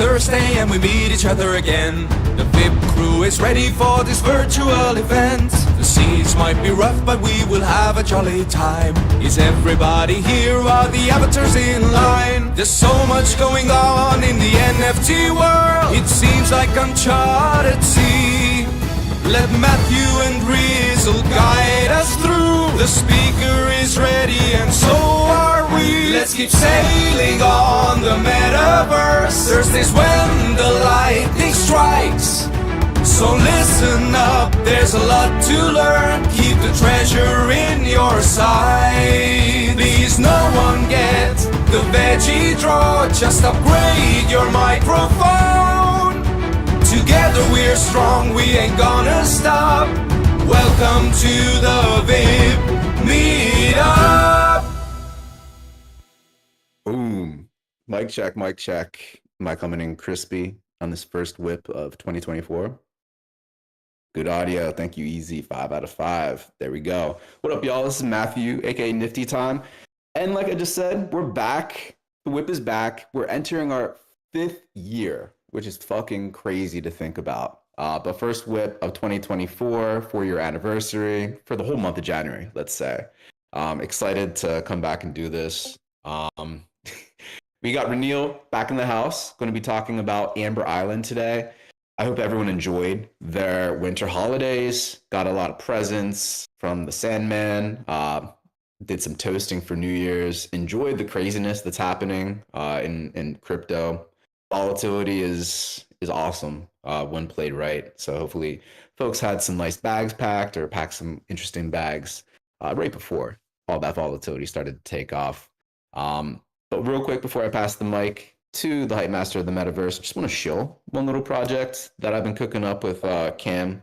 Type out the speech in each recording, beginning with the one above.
Thursday and we meet each other again. The VIP crew is ready for this virtual event. The scenes might be rough, but we will have a jolly time. Is everybody here? Are the avatars in line? There's so much going on in the NFT world. It seems like uncharted sea. Let Matthew and Rizzle guide us through. The speaker is ready and so are we. Let's keep sailing on the metaverse. Thursdays when the lightning strikes. So listen up, there's a lot to learn. Keep the treasure in your sight. Please no one get the veggie draw. Just upgrade your microphone. Together we're strong, we ain't gonna stop. Welcome to the WIP Meetup. Boom. Mic check, mic check. Am I coming in crispy on this first WIP of 2024? Good audio. Thank you, Easy. 5 out of 5. There we go. What up, y'all? This is Matthew, aka Nifty Time. And like I just said, we're back. The WIP is back. We're entering our 5th year, which is fucking crazy to think about. But first WIP of 2024, 4-year anniversary for the whole month of January, let's say. Excited to come back and do this. We got Reniel back in the house. Going to be talking about Amber Island today. I hope everyone enjoyed their winter holidays, got a lot of presents from the Sandman, did some toasting for New Year's, enjoyed the craziness that's happening in crypto. Volatility is awesome when played right. So hopefully folks had some nice bags packed or packed some interesting bags right before all that volatility started to take off. But real quick before I pass the mic to the hype master of the metaverse, I just want to show one little project that I've been cooking up with Cam,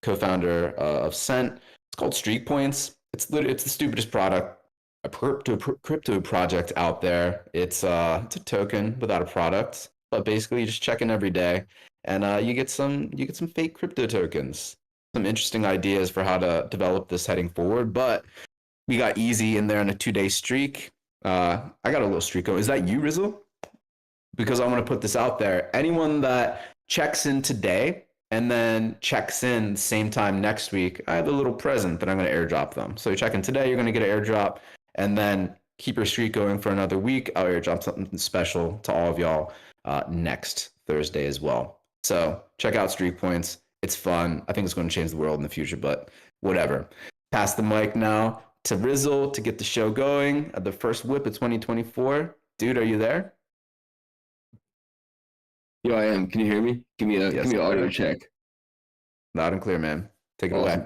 co-founder of Cent. It's called Streak Points. It's the stupidest crypto project out there. It's a token without a product, but basically you just check in every day, and you get some fake crypto tokens. Some interesting ideas for how to develop this heading forward. But we got Easy in there on a 2-day streak. I got a little streak going. Is that you, Rizzle? Because I want to put this out there. Anyone that checks in today and then checks in same time next week, I have a little present that I'm going to airdrop them. So you check in today, you're going to get an airdrop, and then keep your streak going for another week. I'll airdrop something special to all of y'all next Thursday as well. So check out Streak Points. It's fun. I think it's going to change the world in the future, but whatever. Pass the mic now to Rizzle to get the show going at the first WIP of 2024. Dude, are you there? Yo, I am. Can you hear me? Give me an audio check. Loud and clear, man. Take it away.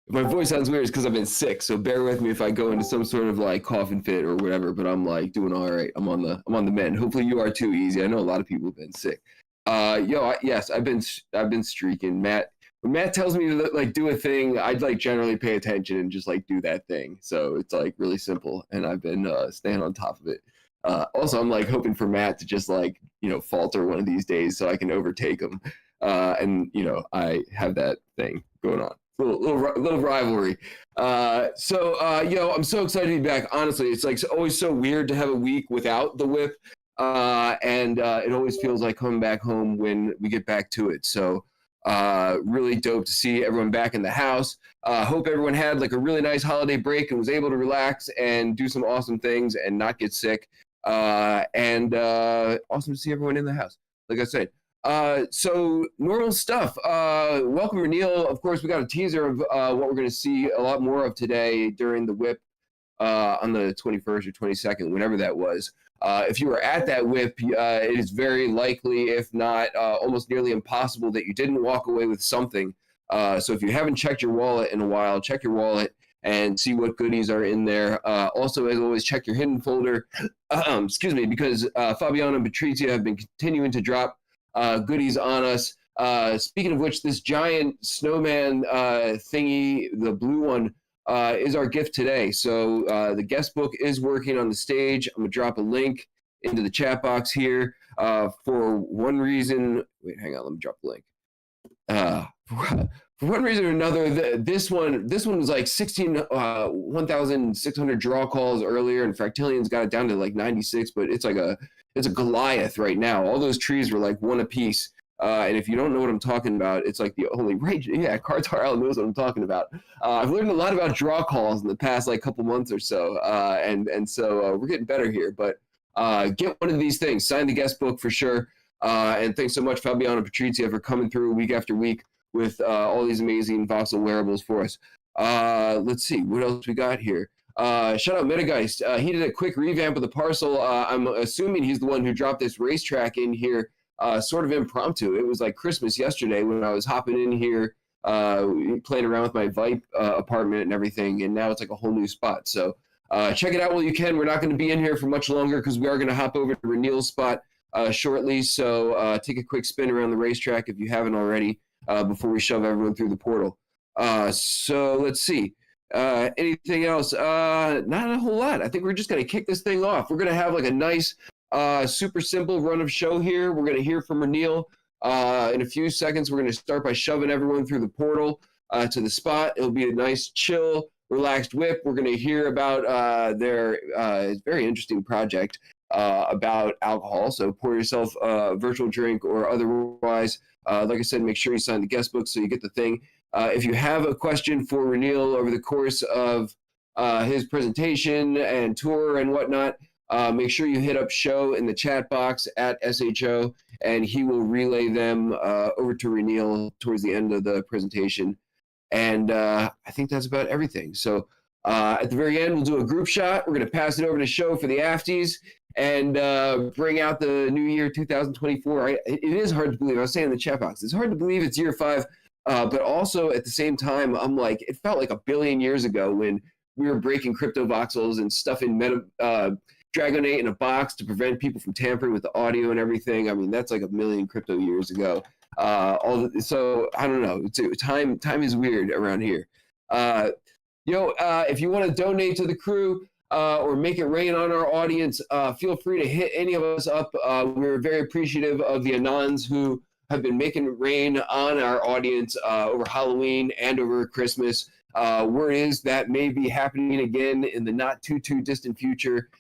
If my voice sounds weird, it's because I've been sick. So bear with me if I go into some sort of like coughing fit or whatever. But I'm like doing all right. I'm on the mend. Hopefully you are too, Easy. I know a lot of people have been sick. Yes, I've been streaking. When Matt tells me to like do a thing, I'd like generally pay attention and just like do that thing. So it's like really simple, and I've been staying on top of it. Also, I'm like hoping for Matt to just like, falter one of these days so I can overtake him. And I have that thing going on. Little rivalry. I'm so excited to be back. Honestly, it's like always so weird to have a week without the WIP. And it always feels like coming back home when we get back to it. So really dope to see everyone back in the house. Hope everyone had like a really nice holiday break and was able to relax and do some awesome things and not get sick. And awesome to see everyone in the house, like I said. So normal stuff. Welcome, Reniel. Of course, we got a teaser of what we're going to see a lot more of today during the WIP on the 21st or 22nd, whenever that was. If you were at that WIP, it is very likely, if not almost nearly impossible, that you didn't walk away with something. So if you haven't checked your wallet in a while, check your wallet and see what goodies are in there. Also, as always, check your hidden folder. Because Fabiano and Patrizia have been continuing to drop goodies on us. Speaking of which, this giant snowman thingy, the blue one, is our gift today. So the guest book is working on the stage. I'm gonna drop a link into the chat box here. For one reason, wait, hang on, let me drop the link. for one reason or another, this one was like 1,600 draw calls earlier, and Fractalian's got it down to like 96, but it's a Goliath right now. All those trees were like one apiece. And if you don't know what I'm talking about, it's like the only right. Yeah, Cartar Island knows what I'm talking about. I've learned a lot about draw calls in the past like couple months or so, and so we're getting better here. But get one of these things, sign the guest book for sure. And thanks so much, Fabiano and Patrizia, for coming through week after week with all these amazing voxel wearables for us. Let's see what else we got here. Shout out Metageist. He did a quick revamp of the parcel. I'm assuming he's the one who dropped this racetrack in here. Sort of impromptu. It was like Christmas yesterday when I was hopping in here, playing around with my WIP apartment and everything, and now it's like a whole new spot. So check it out while you can. We're not going to be in here for much longer because we are going to hop over to Reniel's spot shortly. So take a quick spin around the racetrack if you haven't already before we shove everyone through the portal. So let's see. Anything else? Not a whole lot. I think we're just going to kick this thing off. We're going to have like a nice super simple run of show here. We're going to hear from Reniel in a few seconds. We're going to start by shoving everyone through the portal to the spot. It'll be a nice, chill, relaxed WIP. We're going to hear about their very interesting project about alcohol. So pour yourself a virtual drink or otherwise. Like I said, make sure you sign the guest book so you get the thing. If you have a question for Reniel over the course of his presentation and tour and whatnot, make sure you hit up show in the chat box at SHO, and he will relay them over to Reniel towards the end of the presentation. And I think that's about everything. So at the very end, we'll do a group shot. We're going to pass it over to show for the afties and bring out the new year 2024. It is hard to believe. I was saying in the chat box, it's hard to believe it's year 5, but also at the same time, I'm like, it felt like a billion years ago when we were breaking crypto voxels and stuffing Dragonate in a box to prevent people from tampering with the audio and everything. I mean, that's like a million crypto years ago. So I don't know. Time is weird around here. If you want to donate to the crew or make it rain on our audience, feel free to hit any of us up. We're very appreciative of the Anons who have been making it rain on our audience over Halloween and over Christmas. Word is that may be happening again in the not too distant future.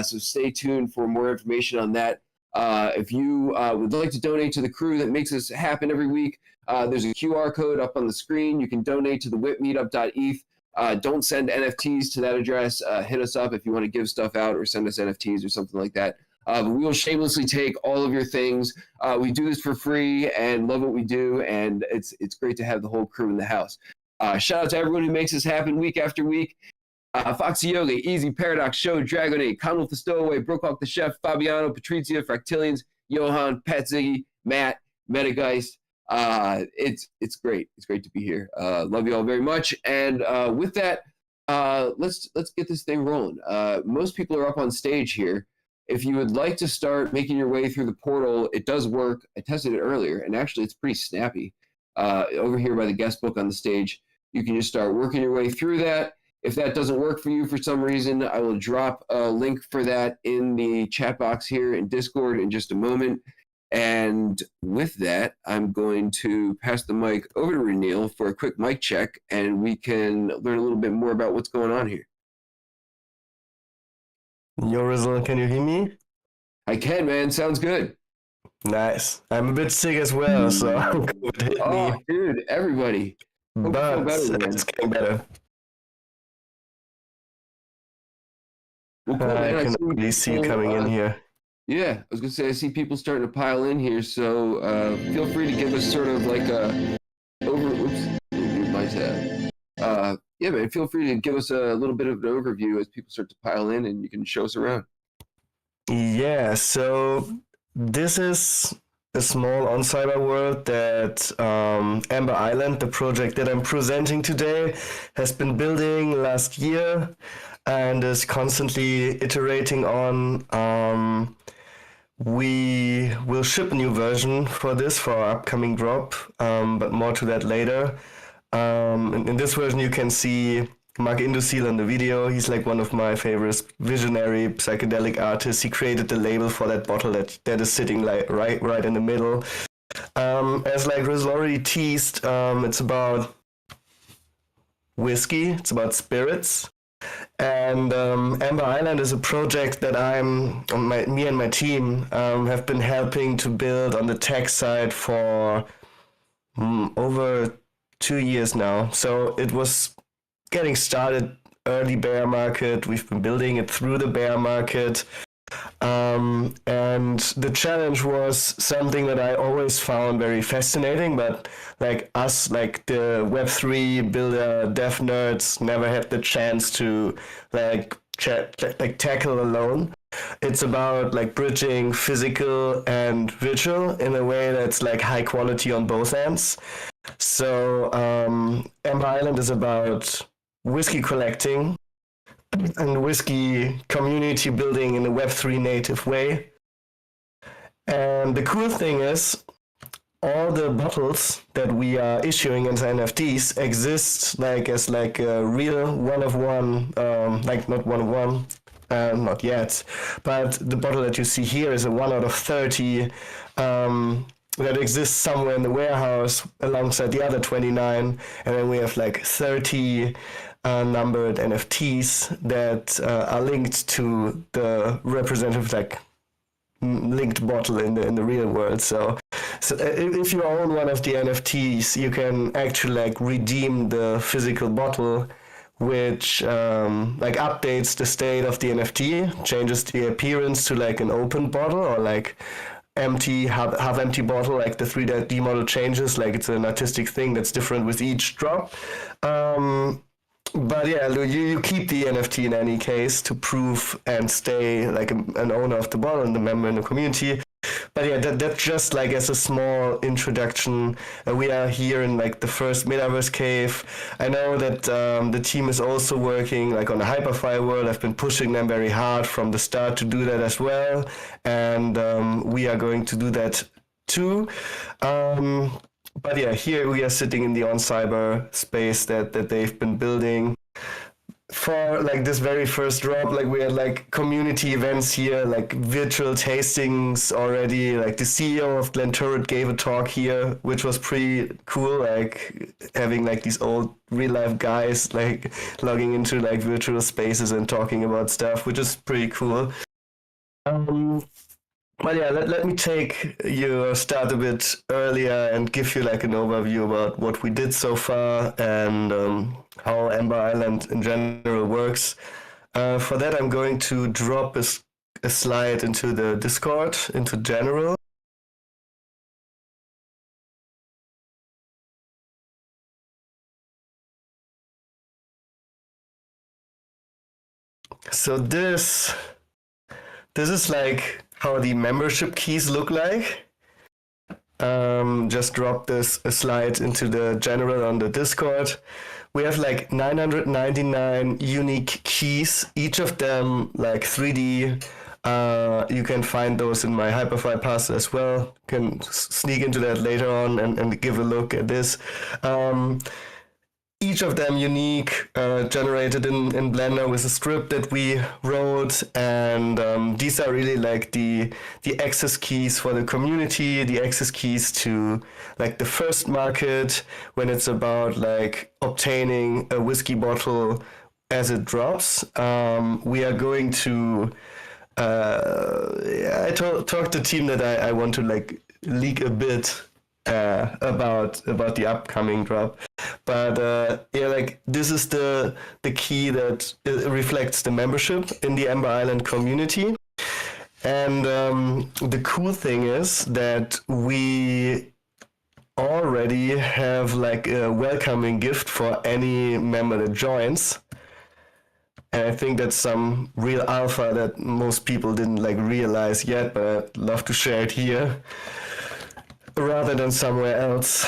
So stay tuned for more information on that. If you would like to donate to the crew that makes this happen every week, there's a QR code up on the screen. You can donate to the WIPmeetup.eth. Don't send NFTs to that address. Hit us up if you want to give stuff out or send us NFTs or something like that. But we will shamelessly take all of your things. We do this for free and love what we do, and it's great to have the whole crew in the house. Shout out to everyone who makes this happen week after week. Foxy Yoga, Easy Paradox Show, Dragonate, Conwolf the Stowaway, Brookhawk the Chef, Fabiano, Patrizia, Fractilians, Johan, Pat Ziggy, Matt, Metageist. It's great. It's great to be here. Love you all very much. And with that, let's get this thing rolling. Most people are up on stage here. If you would like to start making your way through the portal, it does work. I tested it earlier, and actually it's pretty snappy. Over here by the guest book on the stage, you can just start working your way through that. If that doesn't work for you for some reason, I will drop a link for that in the chat box here in Discord in just a moment. And with that, I'm going to pass the mic over to Reniel for a quick mic check, and we can learn a little bit more about what's going on here. Yo, Rizal, can you hear me? I can, man. Sounds good. Nice. I'm a bit sick as well, so COVID hit Oh, me. dude, everybody. Hope you feel But better, man. it's getting better. Well, cool, man. I can see really see you people, coming in here. Yeah, I was gonna say I see people starting to pile in here, so feel free to give us sort of like a my tab. Yeah, man, feel free to give us a little bit of an overview as people start to pile in, and you can show us around. Yeah, so this is a small on-cyber world that Amber Island, the project that I'm presenting today, has been building last year and is constantly iterating on. We will ship a new version for this for our upcoming drop, but more to that later. In this version, you can see Mark Indusil in the video. He's like one of my favorite visionary psychedelic artists. He created the label for that bottle that is sitting like right in the middle. As like Riz already teased, it's about whiskey, it's about spirits. And Amber Island is a project that me and my team have been helping to build on the tech side for over 2 years now. So it was getting started early bear market. We've been building it through the bear market. And the challenge was something that I always found very fascinating, but like us, like the Web3 builder dev nerds, never had the chance to like tackle alone. It's about like bridging physical and virtual in a way that's like high quality on both ends. So Amber Island is about whiskey collecting and whiskey community building in a Web3 native way. And the cool thing is, all the bottles that we are issuing as NFTs exist like as like a real one of one, like not one of one, not yet, but the bottle that you see here is a 1 out of 30 that exists somewhere in the warehouse alongside the other 29, and then we have like 30 numbered NFTs that are linked to the representative like linked bottle in the real world. So if you own one of the NFTs, you can actually like redeem the physical bottle, which like updates the state of the NFT, changes the appearance to like an open bottle or like empty, half empty bottle, like the 3D model changes, like it's an artistic thing that's different with each drop. But yeah, you keep the NFT in any case to prove and stay like an owner of the bottle and a member in the community. But yeah, that's just like as a small introduction. We are here in like the first metaverse cave. I know that the team is also working like on the Hyperfly world. I've been pushing them very hard from the start to do that as well, and we are going to do that too. But yeah, here we are sitting in the on-cyber space that they've been building. For like this very first drop, like we had like community events here, like virtual tastings already. Like the CEO of Glenturret gave a talk here, which was pretty cool. Like having like these old real life guys like logging into like virtual spaces and talking about stuff, which is pretty cool. But yeah, let me take your start a bit earlier and give you like an overview about what we did so far and how Amber Island in general works. For that, I'm going to drop a slide into the Discord, into general. So this is like how the membership keys look like. Just drop a slide into the general on the Discord. We have like 999 unique keys, each of them like 3D. You can find those in my Hyperfly pass as well. You can sneak into that later on and give a look at this. Each of them unique, generated in Blender with a script that we wrote, and these are really like the access keys for the community, the access keys to like the first market when it's about like obtaining a whiskey bottle as it drops. We are going to I talked to the team that I want to like leak a bit about the upcoming drop, but yeah, like this is the key that reflects the membership in the Amber Island community. And the cool thing is that we already have like a welcoming gift for any member that joins. And I think that's some real alpha that most people didn't like realize yet, but I'd love to share it here rather than somewhere else.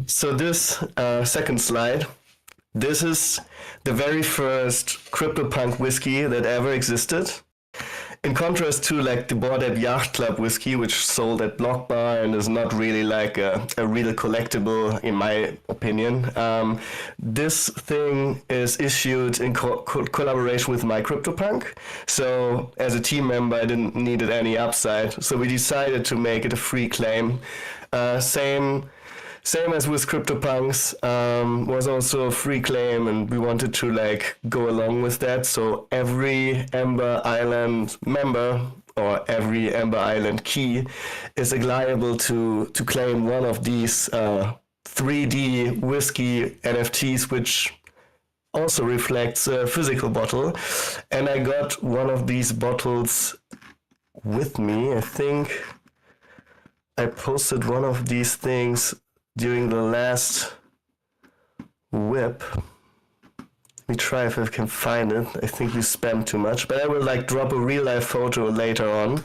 So this second slide, this is the very first CryptoPunk whiskey that ever existed. in contrast to like the Bored Ape Yacht Club whiskey, which sold at Block Bar and is not really like a real collectible, in my opinion, this thing is issued in collaboration with My CryptoPunk. So as a team member, I didn't need it any upside. So we decided to make it a free claim. Same as with CryptoPunks, was also a free claim, and we wanted to like go along with that. So every Amber Island member or every Amber Island key is liable to claim one of these 3D whiskey NFTs, which also reflects a physical bottle. And I got one of these bottles with me. I think I posted one of these things during the last WIP. Let me try if I can find it. I think we spammed too much, but I will like drop a real life photo later on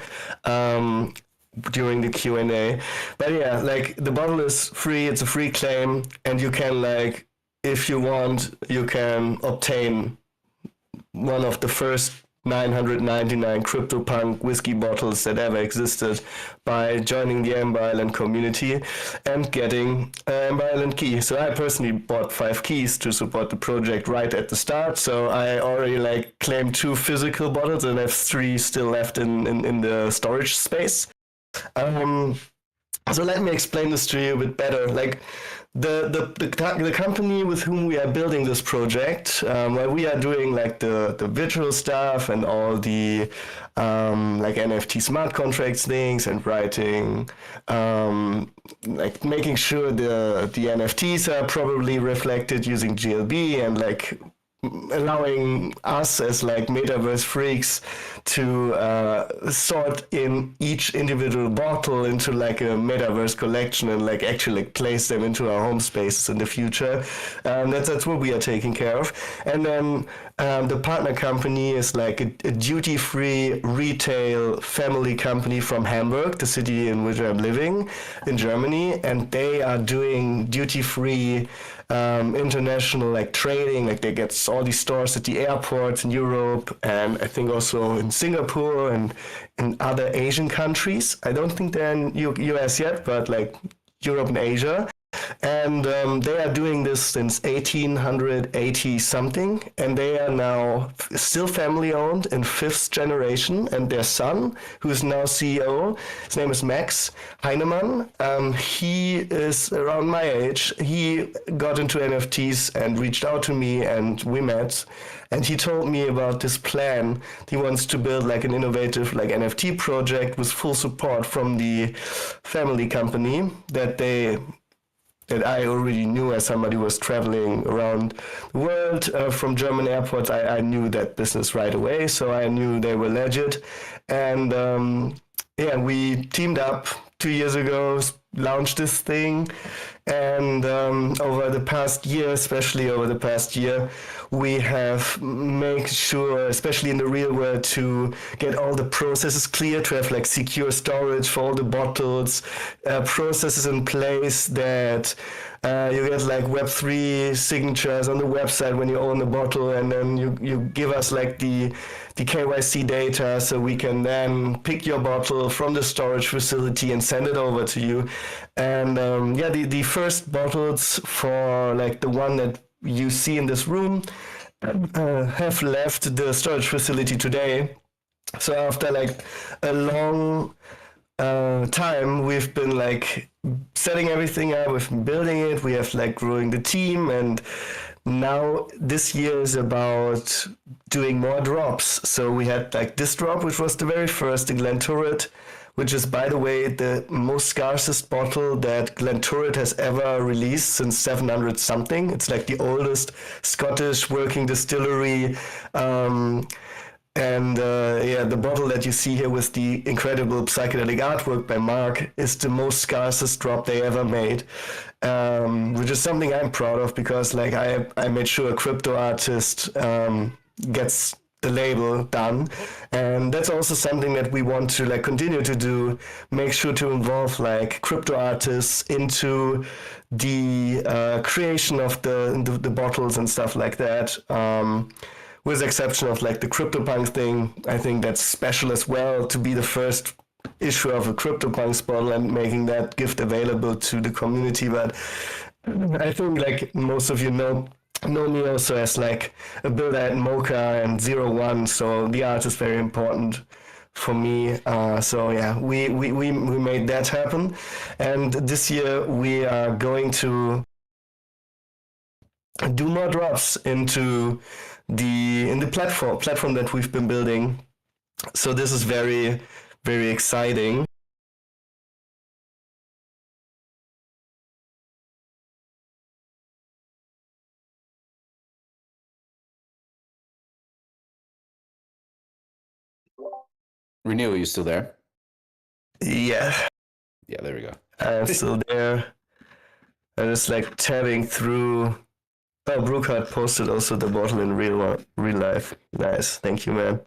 during the Q&A. But yeah, like the bottle is free, it's a free claim, and you can like, if you want, you can obtain one of the first 999 CryptoPunk whiskey bottles that ever existed by joining the Amber Island community and getting an Amber Island key. So I personally bought 5 keys to support the project right at the start. So I already like claimed 2 physical bottles and I have 3 still left in the storage space. So let me explain this to you a bit better. Like the company with whom we are building this project, while we are doing like the virtual stuff and all the like NFT smart contracts things and writing, like making sure the NFTs are probably reflected using GLB and like allowing us as like metaverse freaks to sort in each individual bottle into like a metaverse collection and like actually like place them into our home spaces in the future. That's what we are taking care of. And then the partner company is like a duty-free retail family company from Hamburg, the city in which I'm living in Germany, and they are doing duty-free international like trading. Like they get all these stores at the airports in Europe and I think also in Singapore and in other Asian countries. I don't think they're in US yet, but like Europe and Asia. And they are doing this since 1880 something, and they are now still family owned in 5th generation. And their son, who is now CEO, his name is Max Heinemann. He is around my age. He got into NFTs and reached out to me, and we met. And he told me about this plan. He wants to build like an innovative like NFT project with full support from the family company that I already knew as somebody who was traveling around the world from German airports. I knew that business right away, so I knew they were legit. And yeah, we teamed up 2 years ago, launched this thing, and over the past year, especially over the past year, we have made sure, especially in the real world, to get all the processes clear, to have like secure storage for all the bottles, processes in place that you get like Web3 signatures on the website when you own the bottle, and then you give us like the KYC data so we can then pick your bottle from the storage facility and send it over to you. And yeah, the first bottles for like the one that you see in this room have left the storage facility today. So after like a long time, we've been like setting everything up, we've been building it, we have like growing the team, and now this year is about doing more drops. So we had like this drop, which was the very first, the Glenturret, which is, by the way, the most scarcest bottle that Glenturret has ever released since 700 something. It's like the oldest Scottish working distillery. Yeah, the bottle that you see here with the incredible psychedelic artwork by Mark is the most scarcest drop they ever made, which is something I'm proud of, because like I made sure a crypto artist gets the label done, and that's also something that we want to like continue to do, make sure to involve like crypto artists into the creation of the bottles and stuff like that, with the exception of like the CryptoPunk thing, I think that's special as well to be the first issue of a CryptoPunks bottle and making that gift available to the community. But I think like most of you know me also as like a builder at Mocha and 01, so the art is very important for me. So yeah, we made that happen, and this year we are going to do more drops into the platform that we've been building. So this is very, very exciting. Reniel, are you still there? Yeah, Yeah, there we go. I'm still there. I'm just like tabbing through. Oh, Brookhart posted also the bottle in real life. Nice, thank you, man.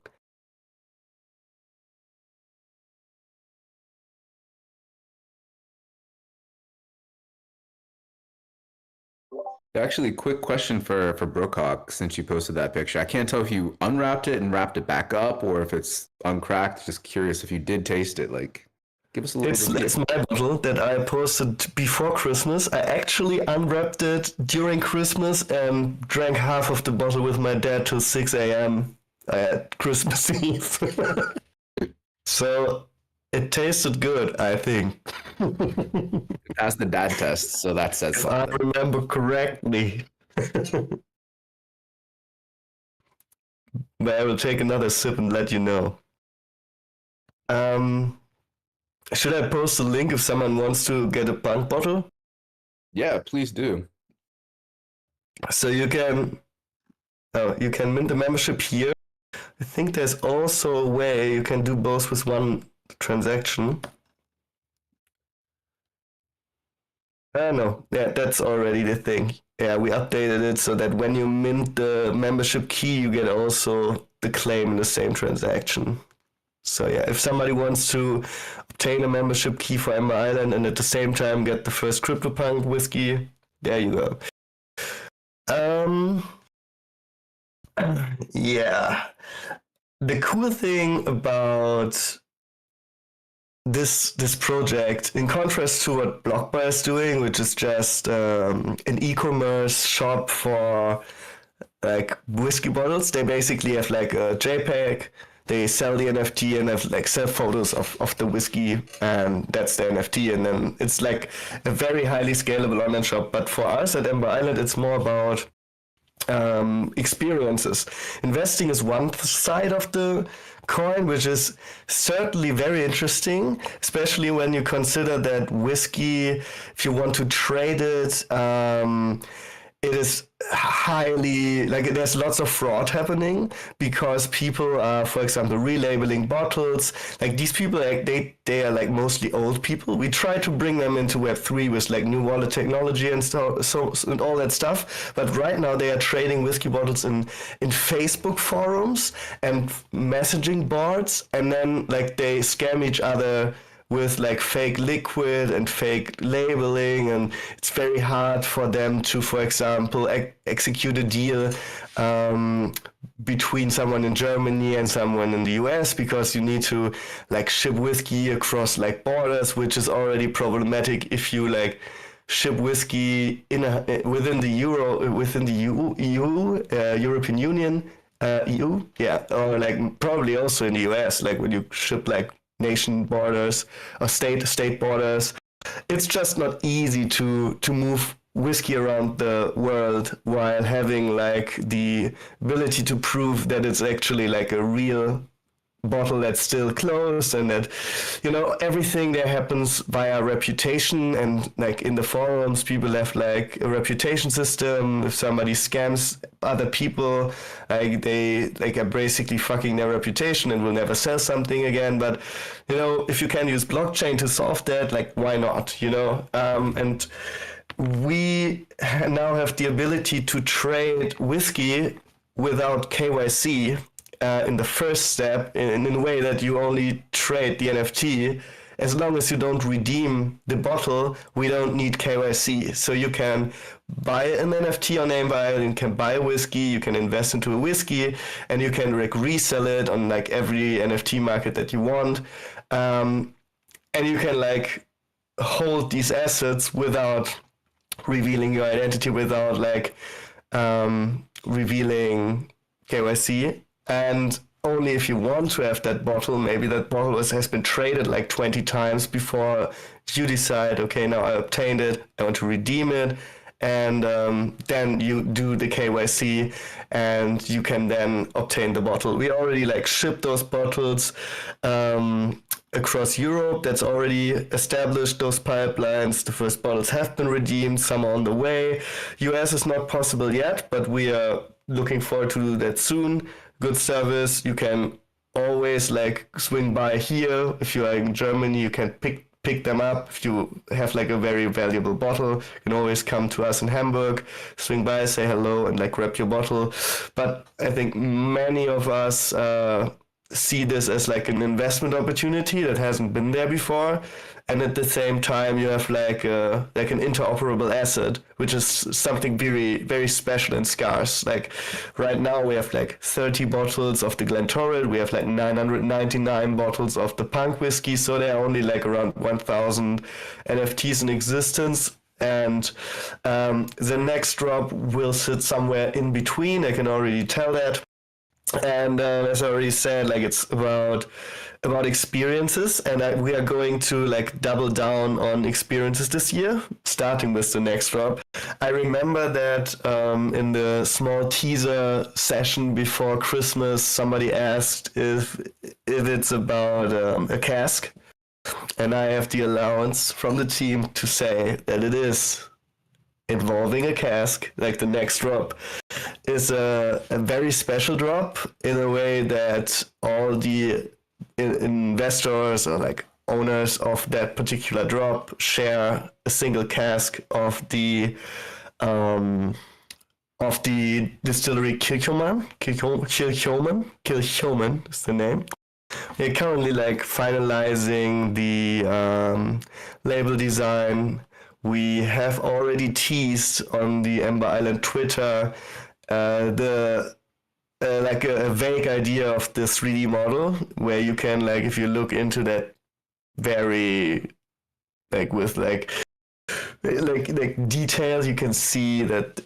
Actually, quick question for Brookhawk, since you posted that picture. I can't tell if you unwrapped it and wrapped it back up or if it's uncracked. Just curious if you did taste it. Like, give us a little bit. It's my bottle that I posted before Christmas. I actually unwrapped it during Christmas and drank half of the bottle with my dad till 6 a.m. at Christmas Eve. So it tasted good, I think. Passed the dad test, so that says If I something. remember correctly. But I will take another sip and let you know. Should I post a link if someone wants to get a punk bottle? Yeah, please do. So you can mint the membership here. I think there's also a way you can do both with one transaction. No, yeah, that's already the thing. Yeah, we updated it so that when you mint the membership key, you get also the claim in the same transaction. So yeah, if somebody wants to obtain a membership key for Ember Island and at the same time get the first CryptoPunk whiskey, there you go. Yeah. The cool thing about this project, in contrast to what BlockBuy is doing, which is just an e-commerce shop for like whiskey bottles, they basically have like a JPEG. They sell the NFT and have like sell photos of the whiskey, and that's the NFT. And then it's like a very highly scalable online shop. But for us at Ember Island, it's more about experiences. Investing is one side of the coin, which is certainly very interesting, especially when you consider that whiskey, if you want to trade it, it is highly, like there's lots of fraud happening because people are, for example, relabeling bottles. Like these people, like they are like mostly old people. We try to bring them into Web3 with like new wallet technology and so and all that stuff. But right now they are trading whiskey bottles in Facebook forums and messaging boards, and then like they scam each other with like fake liquid and fake labeling, and it's very hard for them to, for example, execute a deal between someone in Germany and someone in the US, because you need to like ship whiskey across like borders, which is already problematic if you like ship whiskey within the European Union, EU, yeah, or like probably also in the US, like when you ship like nation borders or state borders. It's just not easy to move whiskey around the world while having like the ability to prove that it's actually like a real bottle that's still closed, and that, you know, everything there happens via reputation. And like in the forums, people have like a reputation system. If somebody scams other people, like they like are basically fucking their reputation and will never sell something again. But you know, if you can use blockchain to solve that, like why not, you know? And we now have the ability to trade whiskey without KYC in the first step, in a way that you only trade the NFT. As long as you don't redeem the bottle, we don't need KYC. So you can buy an NFT on Amber Island, you can buy a whiskey, you can invest into a whiskey, and you can like resell it on like every NFT market that you want. And you can like hold these assets without revealing your identity, without like revealing KYC. And only if you want to have that bottle, maybe that bottle has been traded like 20 times before you decide, okay, now I obtained it, I want to redeem it. And then you do the KYC and you can then obtain the bottle. We already like ship those bottles across Europe. That's already established, those pipelines. The first bottles have been redeemed, some are on the way. US is not possible yet, but we are looking forward to do that soon. Good service. You can always like swing by here. If you are in Germany, you can pick them up. If you have like a very valuable bottle, you can always come to us in Hamburg, swing by, say hello, and like grab your bottle. But I think many of us see this as like an investment opportunity that hasn't been there before. And at the same time, you have like an interoperable asset, which is something very, very special and scarce. Like right now, we have like 30 bottles of the Glentorrid. We have like 999 bottles of the Punk whiskey. So there are only like around 1,000 NFTs in existence. And the next drop will sit somewhere in between. I can already tell that. And as I already said, like it's about experiences, and we are going to like double down on experiences this year, starting with the next drop. I remember that in the small teaser session before Christmas, somebody asked if it's about a cask, and I have the allowance from the team to say that it is involving a cask. Like the next drop is a very special drop in a way that all the investors or like owners of that particular drop share a single cask of the distillery Kilchoman is the name. We're currently like finalizing the label design. We have already teased on the Amber Island Twitter like a vague idea of the 3D model, where you can like, if you look into that very like with like details, you can see that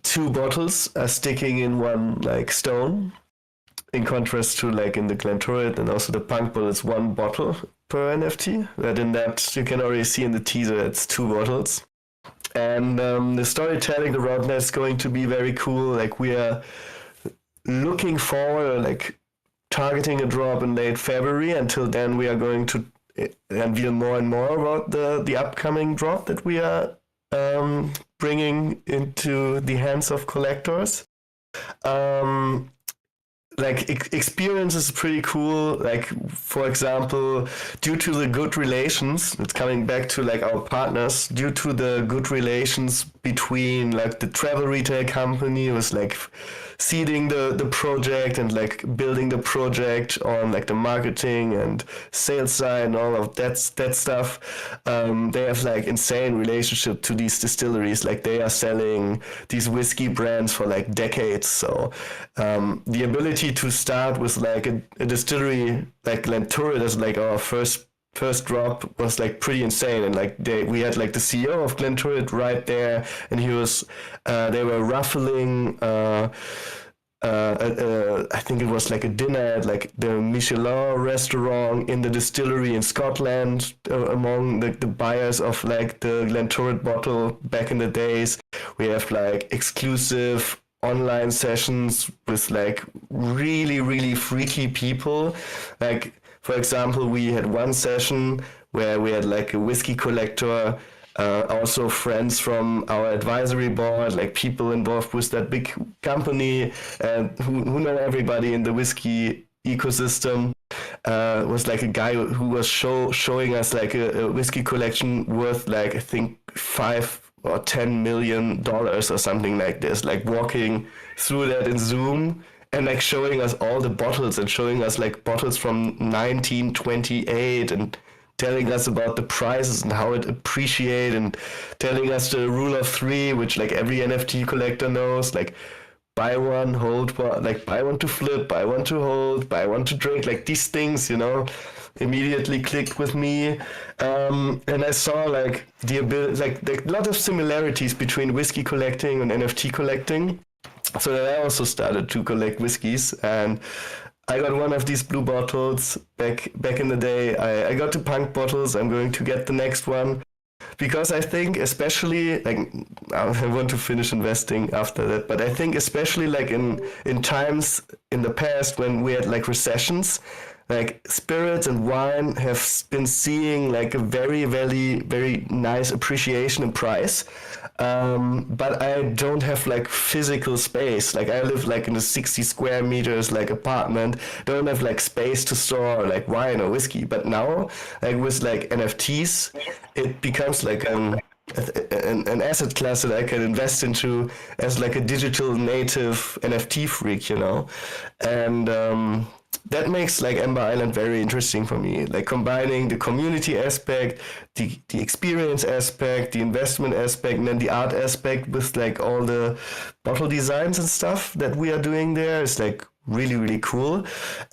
2 bottles are sticking in one like stone, in contrast to like in the Glentorrid and also the Punk bottle, it's 1 bottle per NFT. But in that, you can already see in the teaser, it's 2 bottles. And the storytelling around that is going to be very cool. Like we are looking forward, like targeting a drop in late February. Until then, we are going to unveil more and more about the upcoming drop that we are bringing into the hands of collectors. Like experience is pretty cool. Like for example, due to the good relations, it's coming back to like our partners, due to the good relations between like the travel retail company was like seeding the project and like building the project on like the marketing and sales side and all of that stuff. They have like insane relationship to these distilleries. Like they are selling these whiskey brands for like decades. So the ability to start with like a distillery like Glentorrid as like our first drop was like pretty insane. And like we had like the CEO of Glentorrid right there, and he was they were ruffling I think it was like a dinner at like the Michelin restaurant in the distillery in Scotland, among the buyers of like the Glentorrid bottle back in the days. We have like exclusive online sessions with like really, really freaky people. Like for example, we had one session where we had like a whiskey collector, also friends from our advisory board, like people involved with that big company and who know everybody in the whiskey ecosystem. Was like a guy who was showing us like a whiskey collection worth like I think $5 or $10 million or something like this, like walking through that in Zoom and like showing us all the bottles and showing us like bottles from 1928 and telling us about the prices and how it appreciate, and telling us the rule of three, which like every NFT collector knows, like buy one, hold one, like buy one to flip, buy one to hold, buy one to drink, like these things, immediately clicked with me. And I saw like the ability, like a lot of similarities between whiskey collecting and NFT collecting. So then I also started to collect whiskeys, and I got one of these blue bottles back in the day. I got the punk bottles. I'm going to get the next one. Because I think especially, like, I want to finish investing after that, but I think especially like in times in the past when we had like recessions, like spirits and wine have been seeing like a very, very, very nice appreciation in price. But I don't have like physical space. Like I live like in a 60 square meters like apartment. Don't have like space to store like wine or whiskey. But now, like with like NFTs, it becomes like an asset class that I can invest into as like a digital native NFT freak, and that makes like Ember Island very interesting for me, like combining the community aspect, the experience aspect, the investment aspect, and then the art aspect with like all the bottle designs and stuff that we are doing there is like really, really cool.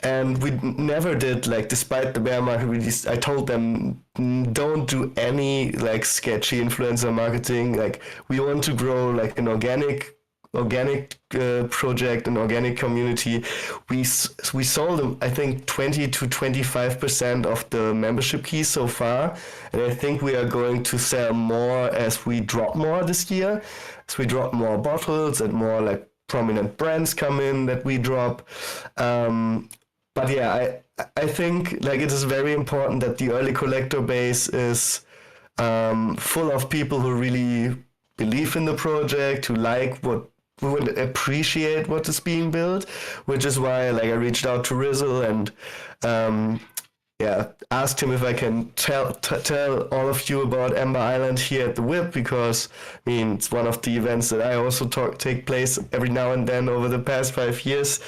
And we never did, like, despite the bear market release, I told them, don't do any like sketchy influencer marketing. Like, we want to grow like an organic project, an organic community. We sold them, I think, 20 to 25% of the membership keys so far, and I think we are going to sell more as we drop more this year, as we drop more bottles and more like prominent brands come in that we drop. But yeah, I think like it is very important that the early collector base is full of people who really believe in the project, who like who would appreciate what is being built, which is why like I reached out to Rizzle and asked him if I can tell all of you about Ember Island here at the WIP, because I mean it's one of the events that I also take place every now and then over the past 5 years,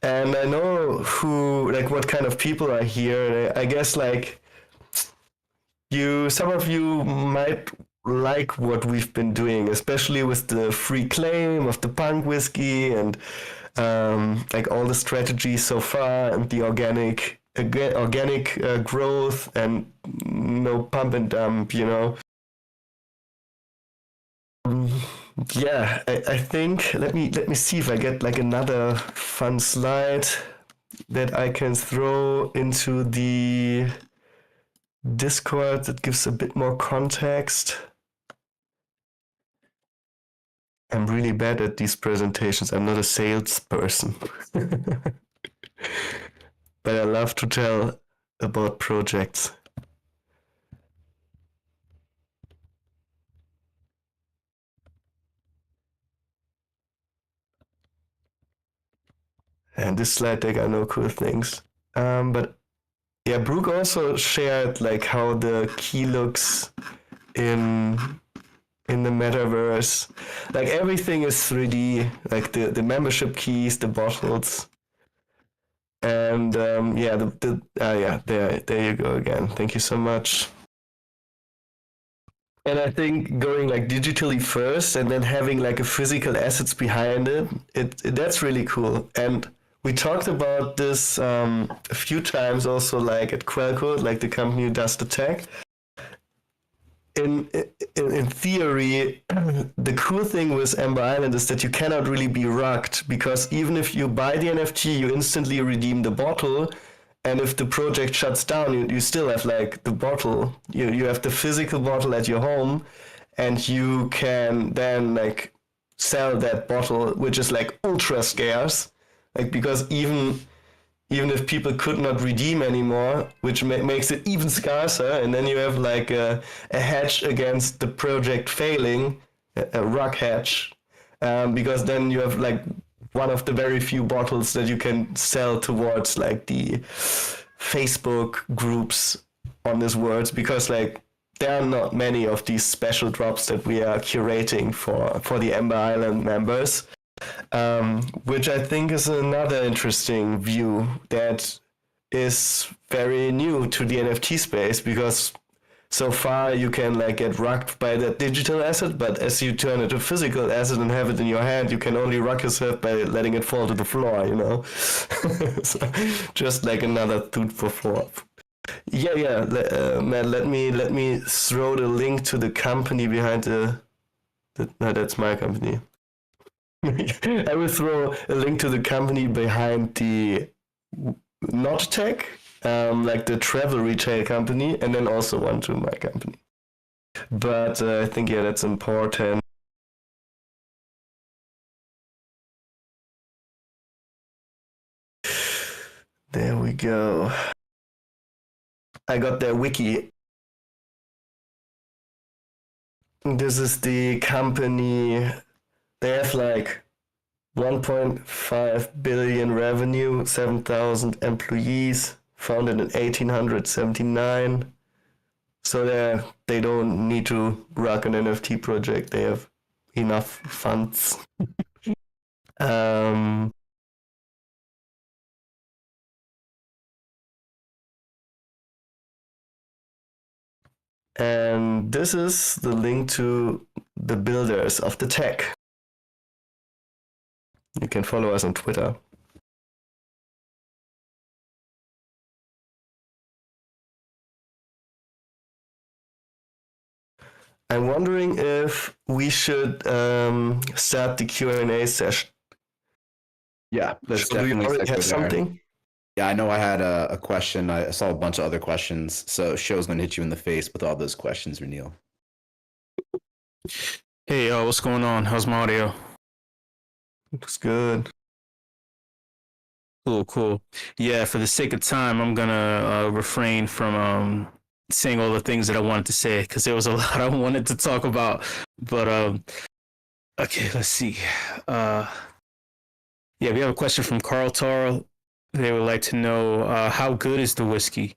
and I know what kind of people are here. I guess like some of you might like what we've been doing, especially with the free claim of the punk whiskey and like all the strategies so far and the organic growth and no pump and dump, Yeah, I think let me see if I get like another fun slide that I can throw into the Discord that gives a bit more context. I'm really bad at these presentations. I'm not a salesperson. But I love to tell about projects. And this slide deck, I know cool things. But yeah, Brooke also shared like how the key looks in the metaverse. Like everything is 3D, like the membership keys, the bottles. And there you go again. Thank you so much. And I think going like digitally first and then having like a physical assets behind it, that's really cool. And we talked about this a few times also, like at Quellcode, like the company who does the tech. In theory, the cool thing with Ember Island is that you cannot really be rugged, because even if you buy the NFT, you instantly redeem the bottle, and if the project shuts down, you still have like the bottle. You have the physical bottle at your home, and you can then like sell that bottle, which is like ultra scarce, like because even if people could not redeem anymore, which makes it even scarcer, and then you have like a hedge against the project failing, a rug hedge, because then you have like one of the very few bottles that you can sell towards like the Facebook groups on this world, because like there are not many of these special drops that we are curating for the Ember Island members. Which I think is another interesting view, that is very new to the NFT space, because so far you can like get rugged by that digital asset, but as you turn it to physical asset and have it in your hand, you can only rug yourself by letting it fall to the floor, you know. So, just like another food for thought. Yeah. Matt, let me throw the link to the company behind no, that's my company. I will throw a link to the company behind the Not Tech, like the travel retail company, and then also one to my company. But I think, yeah, that's important. There we go. I got their wiki. This is the company. They have like 1.5 billion revenue, 7,000 employees, founded in 1879. So they don't need to run an NFT project. They have enough funds. And this is the link to the builders of the tech. You can follow us on Twitter. I'm wondering if we should start the Q&A session. Yeah, let's Do you definitely already segue have there. something? Yeah, I know I had a question. I saw a bunch of other questions. So show's gonna hit you in the face with all those questions, Reniel. Hey, what's going on? How's my audio? Looks good. Cool. Yeah, for the sake of time, I'm gonna refrain from saying all the things that I wanted to say, because there was a lot I wanted to talk about. But okay, let's see. Yeah, we have a question from Carl Taro. They would like to know how good is the whiskey?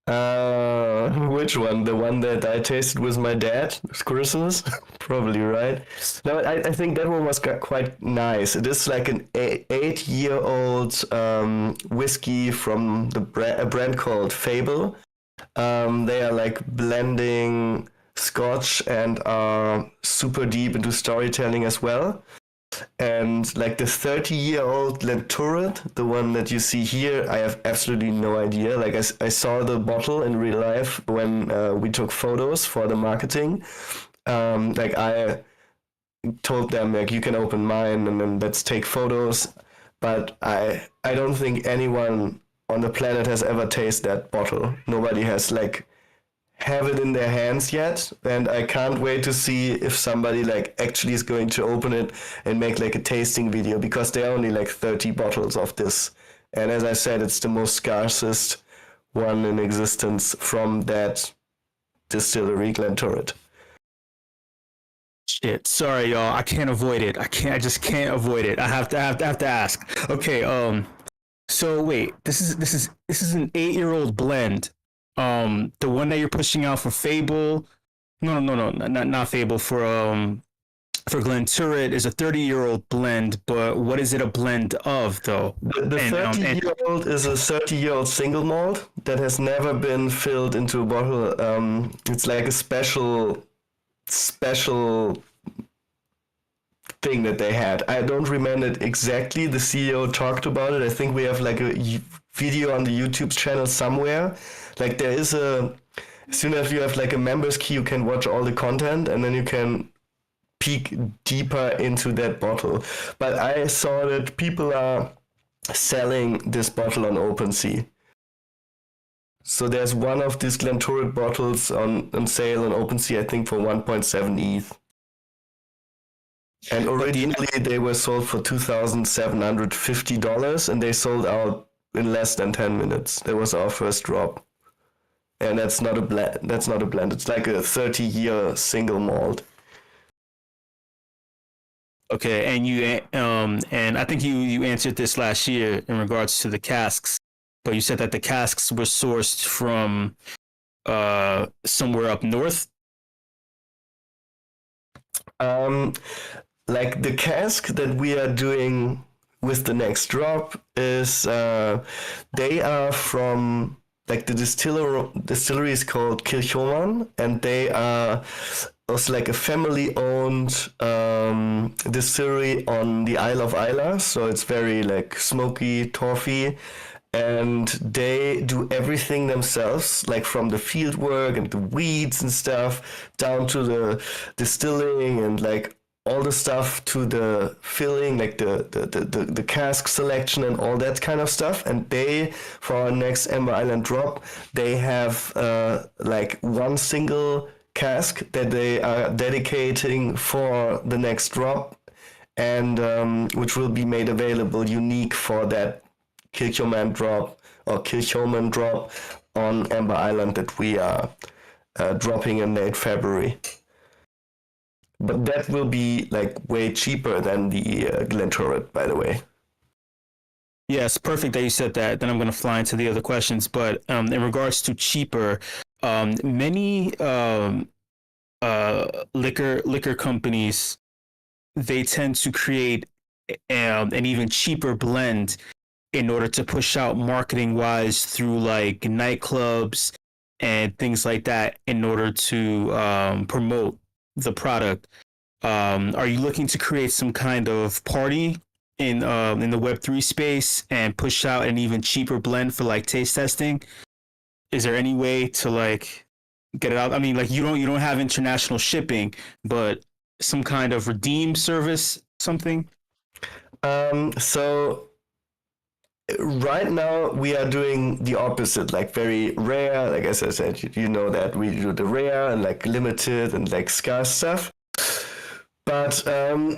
Which one? The one that I tasted with my dad this Christmas? Probably, right? No, I think that one was quite nice. It is like an 8-year-old whiskey from a brand called Fable. They are like blending Scotch and are super deep into storytelling as well. And like the 30-year-old Glenturret, the one that you see here, I have absolutely no idea. Like I saw the bottle in real life when we took photos for the marketing. Like I told them like, you can open mine and then let's take photos. But I don't think anyone on the planet has ever tasted that bottle. Nobody has like have it in their hands yet, and I can't wait to see if somebody like actually is going to open it and make like a tasting video, because there are only like 30 bottles of this, and as I said, it's the most scarcest one in existence from that distillery, Glenturret. Shit, sorry, y'all. I can't avoid it. I just can't avoid it. I have to ask. Okay, so wait, this is an 8-year-old blend. The one that you're pushing out for Fable, no, not Fable, for Glenturret is a 30-year-old blend, but what is it a blend of though? The 30-year-old is a 30-year-old single malt that has never been filled into a bottle. It's like a special thing that they had. I don't remember it exactly. The CEO talked about it. I think we have like a video on the YouTube channel somewhere. Like there is as soon as you have like a members key, you can watch all the content and then you can peek deeper into that bottle. But I saw that people are selling this bottle on OpenSea. So there's one of these Glenturret bottles on sale on OpenSea, I think for 1.7 ETH. And originally they were sold for $2,750 and they sold out in less than 10 minutes. That was our first drop. And that's not a blend. It's like a 30-year single malt. Okay, and you and I think you answered this last year in regards to the casks, but you said that the casks were sourced from somewhere up north. Like the cask that we are doing with the next drop is they are from like the distillery is called Kirchhoffmann, and they are also like a family-owned distillery on the Isle of Isla. So it's very like smoky, toffee, and they do everything themselves, like from the field work and the weeds and stuff down to the distilling and like all the stuff to the filling, like the cask selection and all that kind of stuff. And they, for our next Amber Island drop, they have like one single cask that they are dedicating for the next drop, and which will be made available unique for that Kirchhoffmann drop on Amber Island that we are dropping in late February. But that will be like way cheaper than the Glenturret, by the way. Yes, perfect that you said that. Then I'm going to fly into the other questions. But in regards to cheaper, many liquor companies, they tend to create an even cheaper blend in order to push out marketing wise through like nightclubs and things like that in order to promote the product. Are you looking to create some kind of party in the Web3 space and push out an even cheaper blend for like taste testing? Is there any way to like get it out? I mean, like you don't have international shipping, but some kind of redeem service, something? So right now we are doing the opposite, like very rare, like as I said, you know that we do the rare and like limited and like scarce stuff. But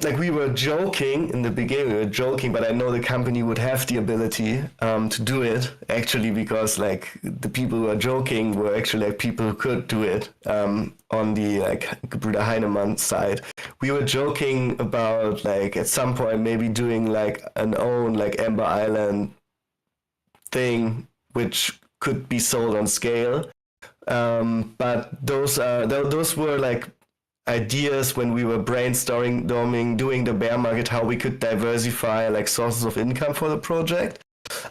like we were joking in the beginning, but I know the company would have the ability to do it actually, because like the people who are joking were actually like people who could do it on the like Bruder Heinemann side. We were joking about like at some point maybe doing like an own like Amber Island thing, which could be sold on scale. But those were like ideas when we were brainstorming, doing the bear market, how we could diversify like sources of income for the project.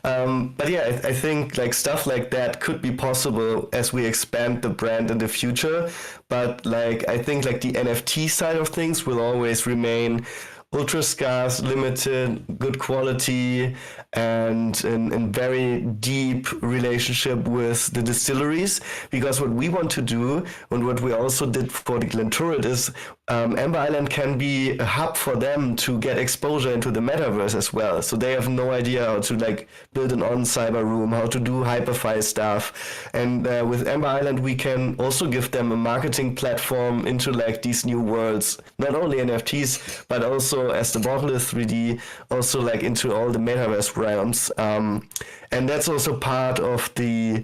But yeah, I think like stuff like that could be possible as we expand the brand in the future. But like I think like the NFT side of things will always remain ultra scarce, limited, good quality, and in very deep relationship with the distilleries. Because what we want to do, and what we also did for the Glenturret, is Amber Island can be a hub for them to get exposure into the metaverse as well. So they have no idea how to like build an on-cyber room, how to do hyperfi stuff. And with Amber Island, we can also give them a marketing platform into like these new worlds, not only NFTs, but also as the bottle is 3D, also like into all the metaverse realms. And that's also part of the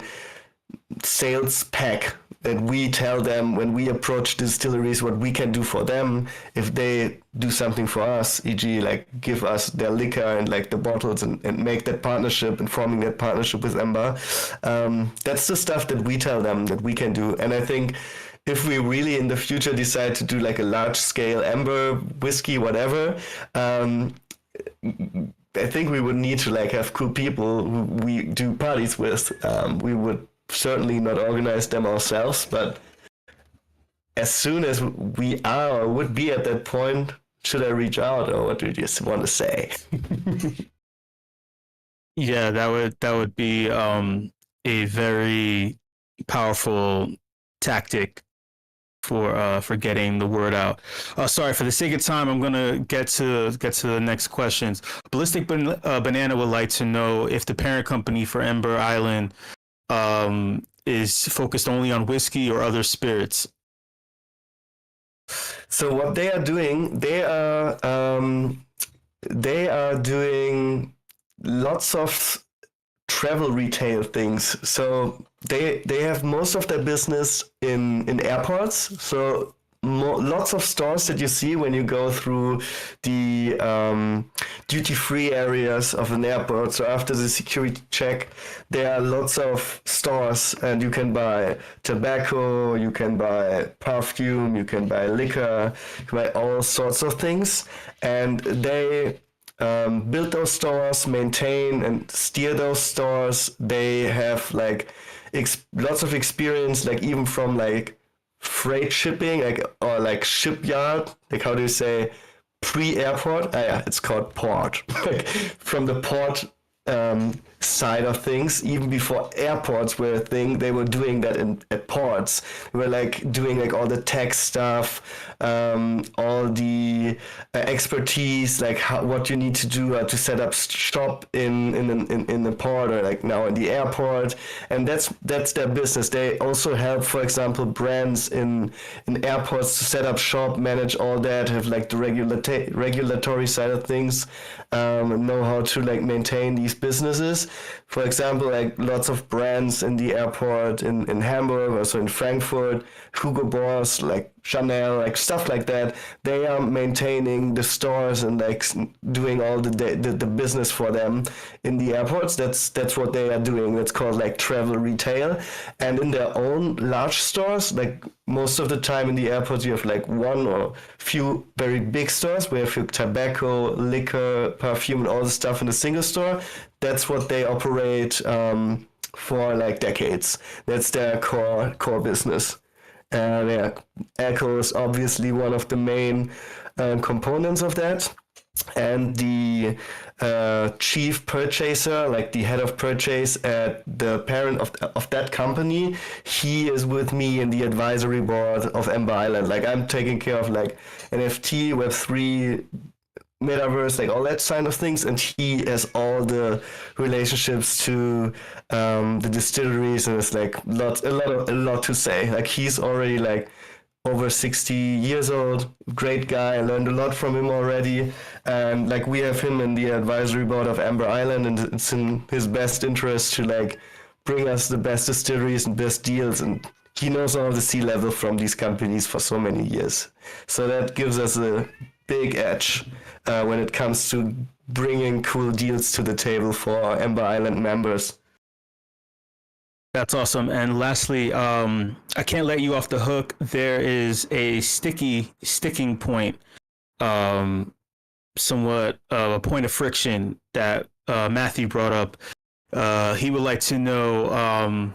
sales pack that we tell them when we approach distilleries what we can do for them if they do something for us, e.g. like give us their liquor and like the bottles and make that partnership and forming that partnership with Amber. That's the stuff that we tell them that we can do. And I think if we really in the future decide to do like a large scale Amber whiskey, whatever, I think we would need to like have cool people who we do parties with. We would certainly not organize them ourselves, but as soon as we are or would be at that point, should I reach out, or what do you just want to say? Yeah, that would be a very powerful tactic for getting the word out. Sorry, for the sake of time, I'm gonna get to the next questions. Ballistic Banana would like to know if the parent company for Amber Island is focused only on whiskey or other spirits. So what they are doing, they are doing lots of travel retail things. So they have most of their business in airports. So lots of stores that you see when you go through the duty-free areas of an airport. So after the security check, there are lots of stores, and you can buy tobacco, you can buy perfume, you can buy liquor, you can buy all sorts of things. And they build those stores, maintain and steer those stores. They have like lots of experience, like even from like freight shipping, like or like shipyard, like how do you say pre-airport? Yeah, it's called port. Like from the port side of things, even before airports were a thing, they were doing that at ports. They were like doing like all the tech stuff, all the expertise, like what you need to do to set up shop in the port or like now in the airport, and that's their business. They also help, for example, brands in airports to set up shop, manage all that, have like the regulatory side of things, know how to like maintain these businesses. For example, like lots of brands in the airport in Hamburg, also in Frankfurt, Hugo Boss, like Chanel, like stuff like that. They are maintaining the stores and like doing all the business for them in the airports. That's what they are doing. That's called like travel retail. And in their own large stores, like most of the time in the airports, you have like one or few very big stores where you have tobacco, liquor, perfume, and all the stuff in a single store. That's what they operate for like decades. That's their core business. Yeah, Echo is obviously one of the main components of that. And the chief purchaser, like the head of purchase at the parent of that company, he is with me in the advisory board of Ember Island. Like I'm taking care of like NFT, Web3, metaverse, like all that kind of things, and he has all the relationships to the distilleries, and it's like a lot to say. Like he's already like over 60 years old, great guy. I learned a lot from him already, and like we have him in the advisory board of Amber Island, and it's in his best interest to like bring us the best distilleries and best deals, and he knows all the C-level from these companies for so many years, so that gives us a big edge when it comes to bringing cool deals to the table for Ember Island members. That's awesome. And lastly, I can't let you off the hook. There is a sticking point, somewhat a point of friction that Matthew brought up. He would like to know,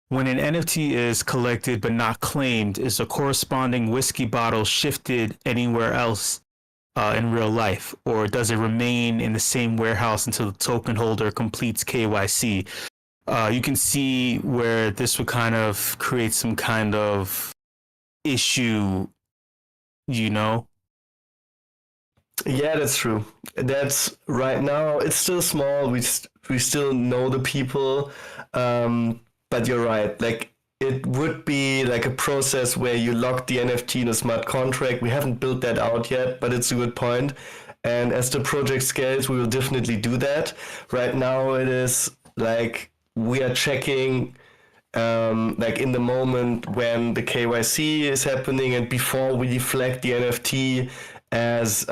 when an NFT is collected but not claimed, is a corresponding whiskey bottle shifted anywhere else in real life, or does it remain in the same warehouse until the token holder completes KYC? You can see where this would kind of create some kind of issue, you know? Yeah, that's true. That's right now, it's still small. We still know the people, but you're right. Like it would be like a process where you lock the NFT in a smart contract. We haven't built that out yet, but it's a good point. And as the project scales, we will definitely do that. Right now, it is like we are checking like in the moment when the KYC is happening and before we flag the NFT as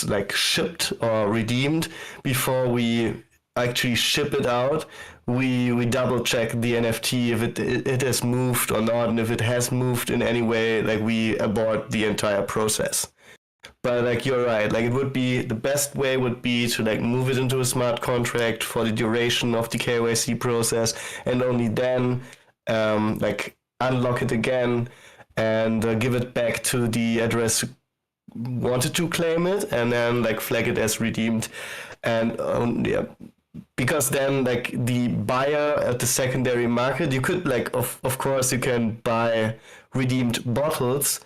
like shipped or redeemed, before we actually ship it out, we double check the NFT if it has moved or not, and if it has moved in any way, like we abort the entire process. But like you're right, like it would be the best way would be to like move it into a smart contract for the duration of the KYC process, and only then like unlock it again and give it back to the address who wanted to claim it, and then like flag it as redeemed. And yeah, because then like the buyer at the secondary market, you could like of course you can buy redeemed bottles.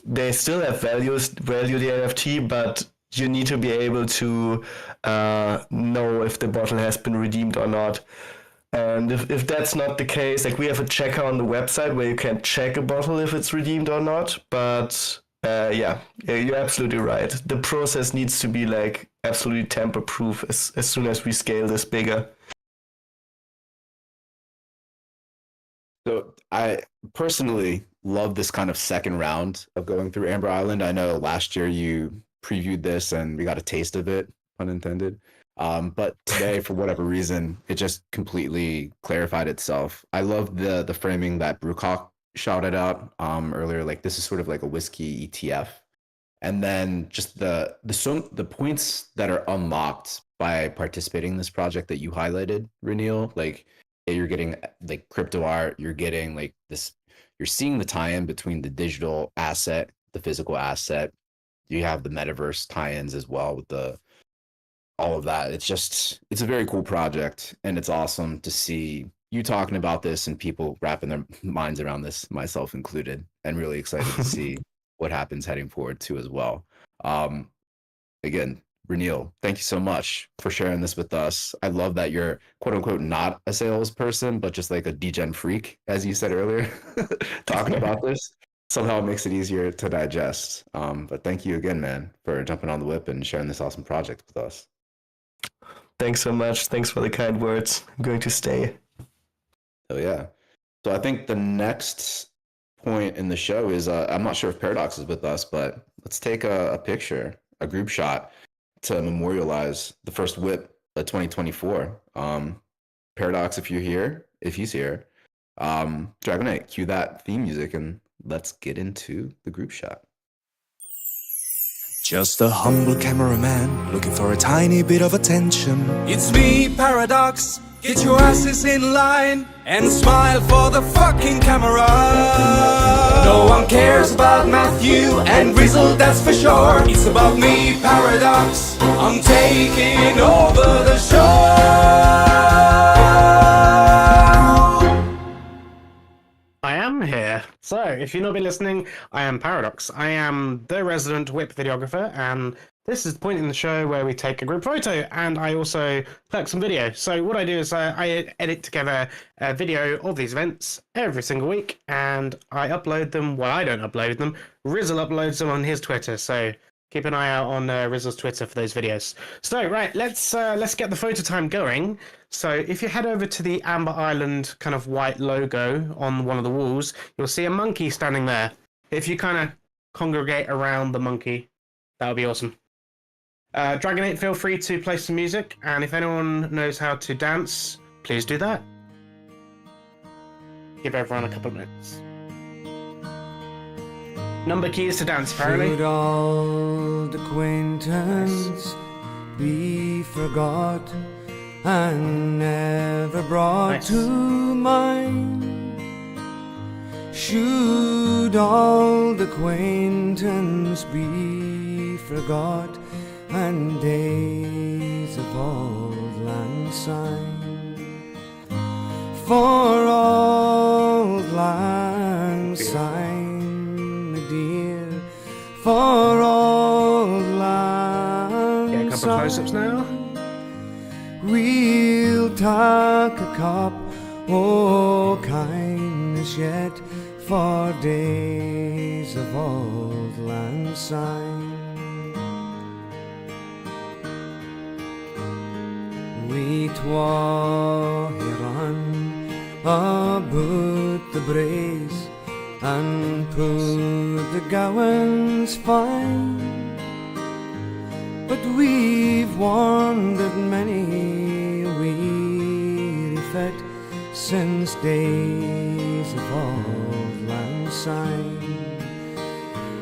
They still have value the NFT, but you need to be able to know if the bottle has been redeemed or not. And if that's not the case, like we have a checker on the website where you can check a bottle if it's redeemed or not. But yeah, you're absolutely right. The process needs to be like absolutely tamper-proof as soon as we scale this bigger. So I personally love this kind of second round of going through Amber Island. I know last year you previewed this and we got a taste of it, pun intended. But today, for whatever reason, it just completely clarified itself. I love the framing that Brookhock shouted out earlier. Like this is sort of like a whiskey ETF. And then just the points that are unlocked by participating in this project that you highlighted, Reniel, like you're getting like crypto art, you're getting like this, you're seeing the tie-in between the digital asset, the physical asset. You have the metaverse tie-ins as well with the all of that. It's a very cool project, and it's awesome to see you talking about this and people wrapping their minds around this, myself included, and really excited to see what happens heading forward too as well. Again, Reniel, thank you so much for sharing this with us. I love that you're quote unquote not a salesperson, but just like a degen freak, as you said earlier, talking about this. Somehow it makes it easier to digest. But thank you again, man, for jumping on the whip and sharing this awesome project with us. Thanks so much. Thanks for the kind words. I'm going to stay. Oh yeah. So I think the next point in the show is I'm not sure if Paradox is with us, but let's take a picture, a group shot to memorialize the first WIP of 2024. Paradox, if you're here, if he's here, Dragonite, cue that theme music and let's get into the group shot. Just a humble cameraman looking for a tiny bit of attention. It's me, Paradox. Get your asses in line and smile for the fucking camera. No one cares about Matthew and Rizzle, that's for sure. It's about me, Paradox. I'm taking over the show. I am here. So, if you've not been listening, I am Paradox. I am the resident WIP videographer, and this is the point in the show where we take a group photo, and I also collect some video. So what I do is I edit together a video of these events every single week, and I upload them. Well, I don't upload them. Rizzle uploads them on his Twitter, so keep an eye out on Rizzle's Twitter for those videos. So, right, let's get the photo time going. So if you head over to the Amber Island kind of white logo on one of the walls, you'll see a monkey standing there. If you kind of congregate around the monkey, that would be awesome. Dragonite, feel free to play some music, and if anyone knows how to dance, please do that. Give everyone a couple of minutes. Number keys to dance, apparently. Should old acquaintance be forgot and never brought to mind? Should old acquaintance be forgot and days of old lang syne? For old lang syne, my dear, for old lang Get a couple of close-ups now. we'll take a cup o' kindness yet for days of old lang syne. We twa here run about the braes and put the gowans fine, but we've wandered many a weary fet since days of old lang syne,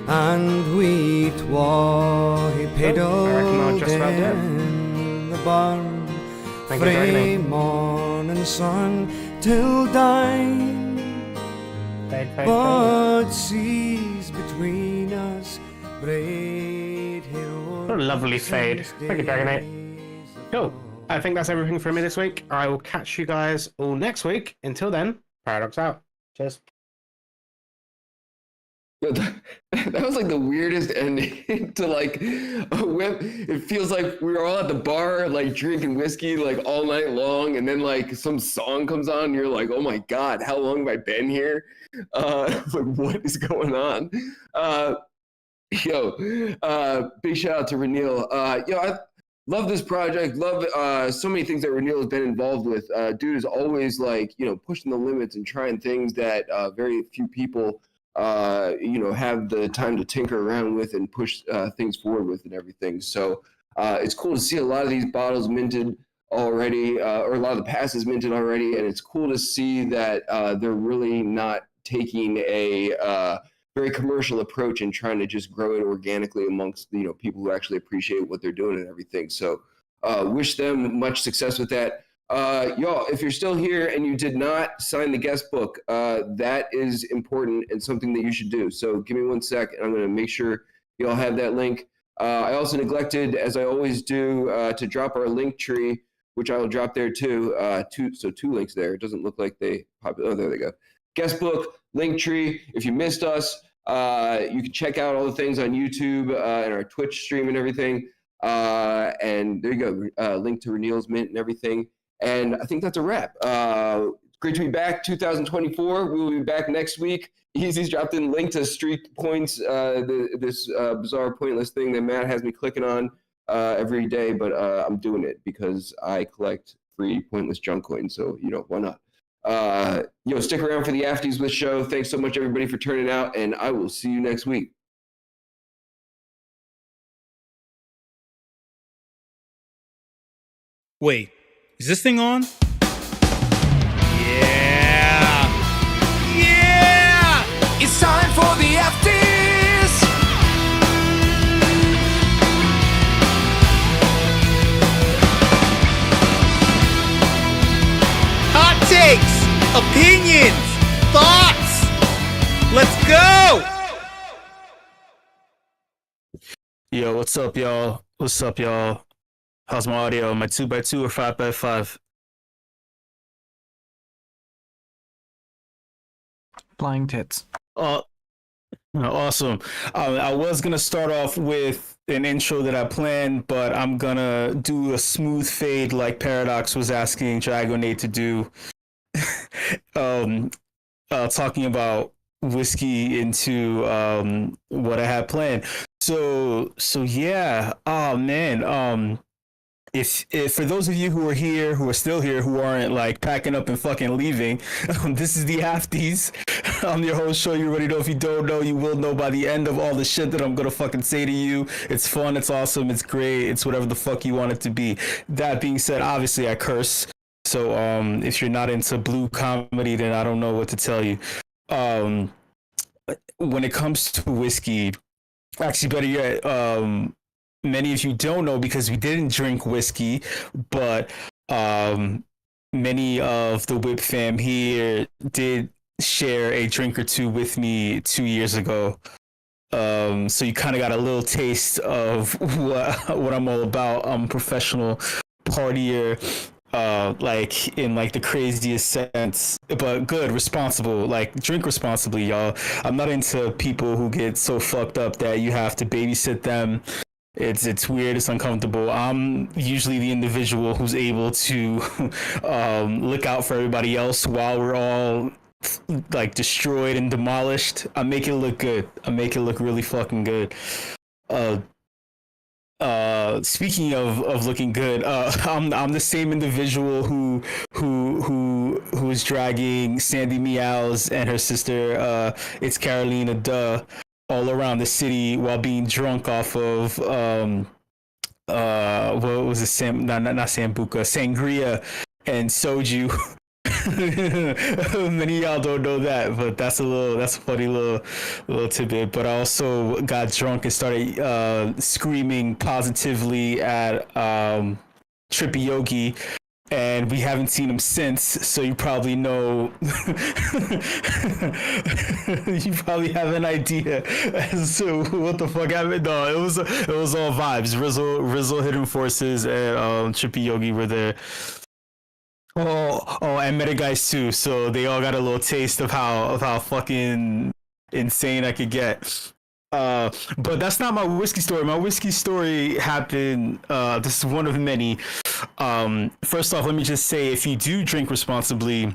and we twa pedalled just about did. in the barn Thank you, frae Dragonite. morning sun till dine, Fade, fade, fade. but seas between us braid heroes. What a lovely fade. Thank you, Dragonite. Cool. I think that's everything from me this week. I will catch you guys all next week. Until then, Paradox out. Cheers. That was like the weirdest ending to like a whip. It feels like we were all at the bar, like drinking whiskey, like all night long, and then like some song comes on, and you're like, "Oh my god, how long have I been here? Like, what is going on?" Big shout out to Reniel. I love this project. Love so many things that Reniel has been involved with. Dude is always like pushing the limits and trying things that very few people have the time to tinker around with and push things forward with and everything. So it's cool to see a lot of these bottles minted already, or a lot of the passes minted already, and it's cool to see that they're really not taking a very commercial approach and trying to just grow it organically amongst people who actually appreciate what they're doing and everything. So wish them much success with that. Y'all, if you're still here and you did not sign the guest book, that is important and something that you should do. So give me 1 sec, and I'm going to make sure y'all have that link. I also neglected, as I always do, to drop our link tree, which I will drop there too. Two links there. It doesn't look like they pop. Oh, there they go. Guest book, link tree. If you missed us, you can check out all the things on YouTube and our Twitch stream and everything. And there you go. Link to Reniel's Mint and everything. And I think that's a wrap. Great to be back. 2024. We will be back next week. Easy's dropped in link to Streak Points, this bizarre, pointless thing that Matt has me clicking on every day. But I'm doing it because I collect free pointless junk coins. So, why not? Stick around for the Afties with show. Thanks so much, everybody, for turning out. And I will see you next week. Wait, is this thing on? Yeah! Yeah! It's time for the Afties. Hot takes, opinions, thoughts. Let's go! Yo, what's up, y'all? What's up, y'all? How's my audio? Am I 2x2 or 5x5? Flying tits. Awesome. I was gonna start off with an intro that I planned, but I'm gonna do a smooth fade like Paradox was asking Dragonade to do. Talking about whiskey into what I had planned. So yeah. Oh man. If for those of you who are here, who are still here, who aren't like packing up and fucking leaving, this is the Afties. I'm your host. Show you already know. If you don't know, you will know by the end of all the shit that I'm gonna fucking say to you. It's fun. It's awesome. It's great. It's whatever the fuck you want it to be. That being said, obviously I curse. So if you're not into blue comedy, then I don't know what to tell you. When it comes to whiskey, actually better yet, many of you don't know because we didn't drink whiskey, but many of the WIP fam here did share a drink or two with me 2 years ago. So you kind of got a little taste of what I'm all about. I'm a professional partier, like in like the craziest sense, but good, responsible, like drink responsibly, y'all. I'm not into people who get so fucked up that you have to babysit them. It's weird. It's uncomfortable. I'm usually the individual who's able to look out for everybody else while we're all like destroyed and demolished. I make it look good. I make it look really fucking good. Speaking of looking good, I'm the same individual who is dragging Sandy Meows and her sister, it's Carolina Duh, all around the city while being drunk off of what was it, not Sambuca, sangria and soju. Many of y'all don't know that, but that's a funny little tidbit. But I also got drunk and started screaming positively at Trippy Yogi, and we haven't seen him since, so you probably know. You probably have an idea as to what the fuck happened. No, it was all vibes. Rizzle Hidden Forces and Trippy Yogi were there. Oh, and Meta Guys too. So they all got a little taste of how fucking insane I could get. But that's not my whiskey story. My whiskey story happened. This is one of many. First off, let me just say, if you do drink responsibly,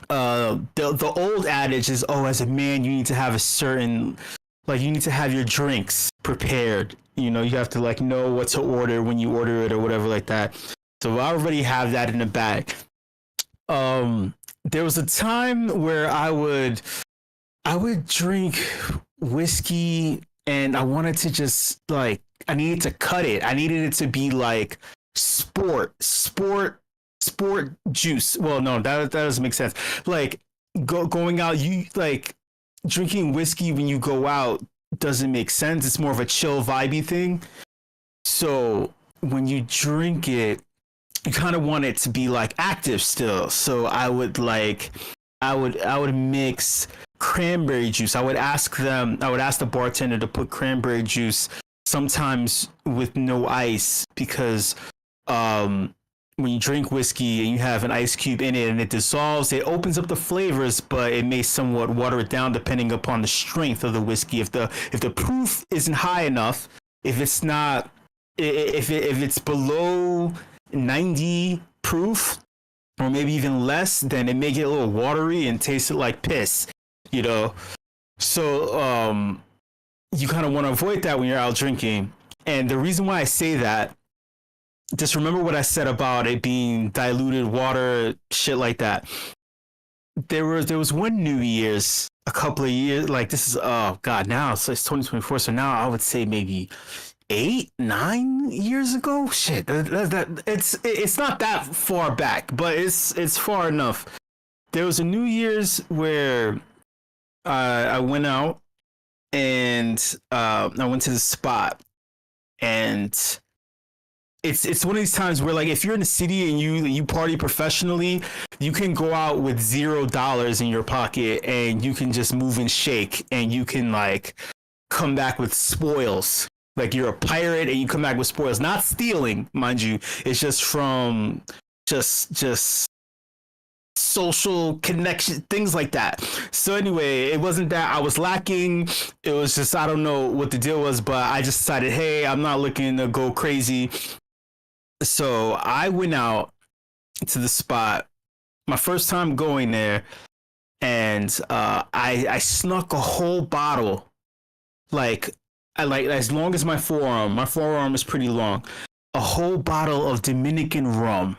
the old adage is, oh, as a man, you need to have a certain, like, you need to have your drinks prepared. You know, you have to like know what to order when you order it or whatever like that. So I already have that in the bag. There was a time where I would drink whiskey and I wanted to just like, I needed to cut it. I needed it to be like sport juice. Well, no, that doesn't make sense. Like going out, you like drinking whiskey when you go out doesn't make sense. It's more of a chill vibey thing. So when you drink it, you kind of want it to be like active still. So I would mix cranberry juice. I would ask the bartender to put cranberry juice sometimes with no ice, because when you drink whiskey and you have an ice cube in it and it dissolves, it opens up the flavors, but it may somewhat water it down depending upon the strength of the whiskey. If the proof isn't high enough, if it's not, if it's below 90 proof, or maybe even less, then it may get a little watery and taste like piss, you know? So you kind of want to avoid that when you're out drinking. And the reason why I say that, just remember what I said about it being diluted water, shit like that. There was one New Year's a couple of years, like this is, oh God, now it's 2024. So now I would say maybe 8-9 years ago. Shit, it's not that far back, but it's far enough. There was a New Year's where I went out and I went to the spot, and it's one of these times where, like, if you're in the city and you party professionally, you can go out with $0 in your pocket and you can just move and shake, and you can like come back with spoils. Like, you're a pirate and you come back with spoils, not stealing, mind you. It's just from just social connection, things like that. So anyway, it wasn't that I was lacking. It was just, I don't know what the deal was, but I just decided, hey, I'm not looking to go crazy. So I went out to the spot, my first time going there, and I snuck a whole bottle, like as long as my forearm. My forearm is pretty long. A whole bottle of Dominican rum.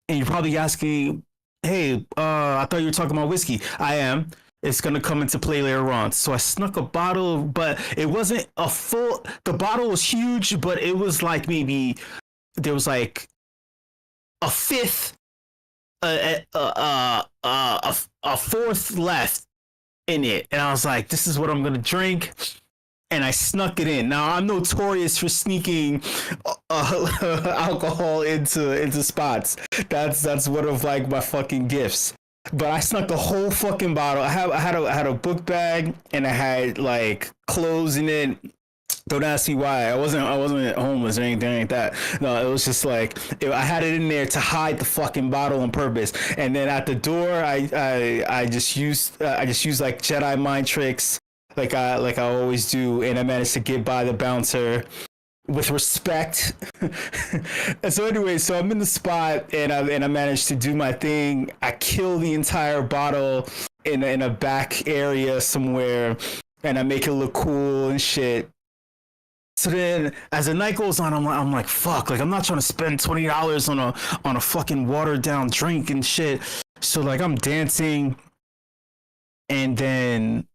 And you're probably asking, hey, I thought you were talking about whiskey. I am. It's going to come into play later on. So I snuck a bottle, but it wasn't a full, the bottle was huge, but it was like maybe, there was like a fifth, a fourth left in it. And I was like, this is what I'm going to drink. And I snuck it in. Now, I'm notorious for sneaking alcohol into spots. That's one of like my fucking gifts. But I snuck the whole fucking bottle. I had a book bag, and I had like clothes in it. Don't ask me why. I wasn't homeless or anything like that. No, it was just like I had it in there to hide the fucking bottle on purpose. And then at the door, I just used like Jedi mind tricks, like I always do, and I managed to get by the bouncer with respect. And so anyway, so I'm in the spot, and I managed to do my thing. I kill the entire bottle in a back area somewhere, and I make it look cool and shit. So then, as the night goes on, I'm like, fuck, like I'm not trying to spend $20 on a fucking watered down drink and shit. So like I'm dancing, and then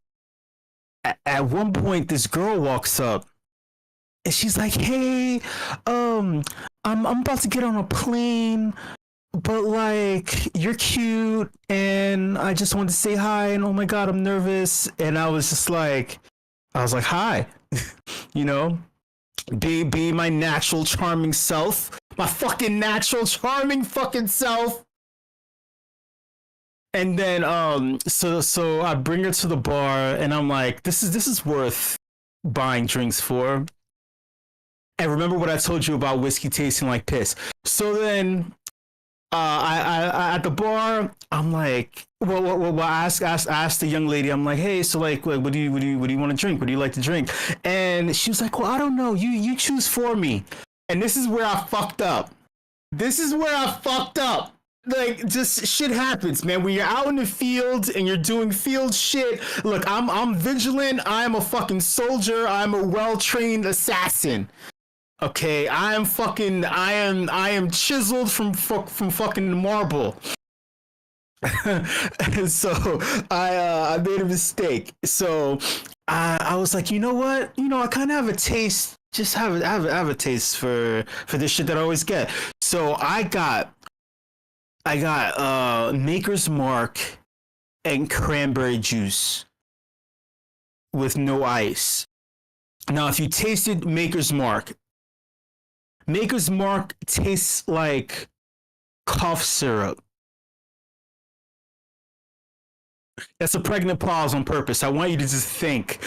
at one point this girl walks up, and she's like, hey, I'm about to get on a plane, but like you're cute, and I just wanted to say hi, and oh my God, I'm nervous. And I was like, hi, you know, be my natural charming self, my fucking natural charming fucking self. And then so I bring her to the bar, and I'm like, this is worth buying drinks for. And remember what I told you about whiskey tasting like piss. So then I at the bar, I'm like, well I asked the young lady, I'm like, hey, so like what do you want to drink? What do you like to drink? And she was like, well, I don't know. You choose for me. And this is where I fucked up. Like, just shit happens, man. When you're out in the field and you're doing field shit, look, I'm vigilant. I'm a fucking soldier. I'm a well-trained assassin. Okay, I am chiseled from fucking marble. So I made a mistake. So I was like, you know what? You know, I kind of have a taste. Just have a taste for this shit that I always get. So I got Maker's Mark and cranberry juice with no ice. Now, if you tasted Maker's Mark tastes like cough syrup. That's a pregnant pause on purpose. I want you to just think.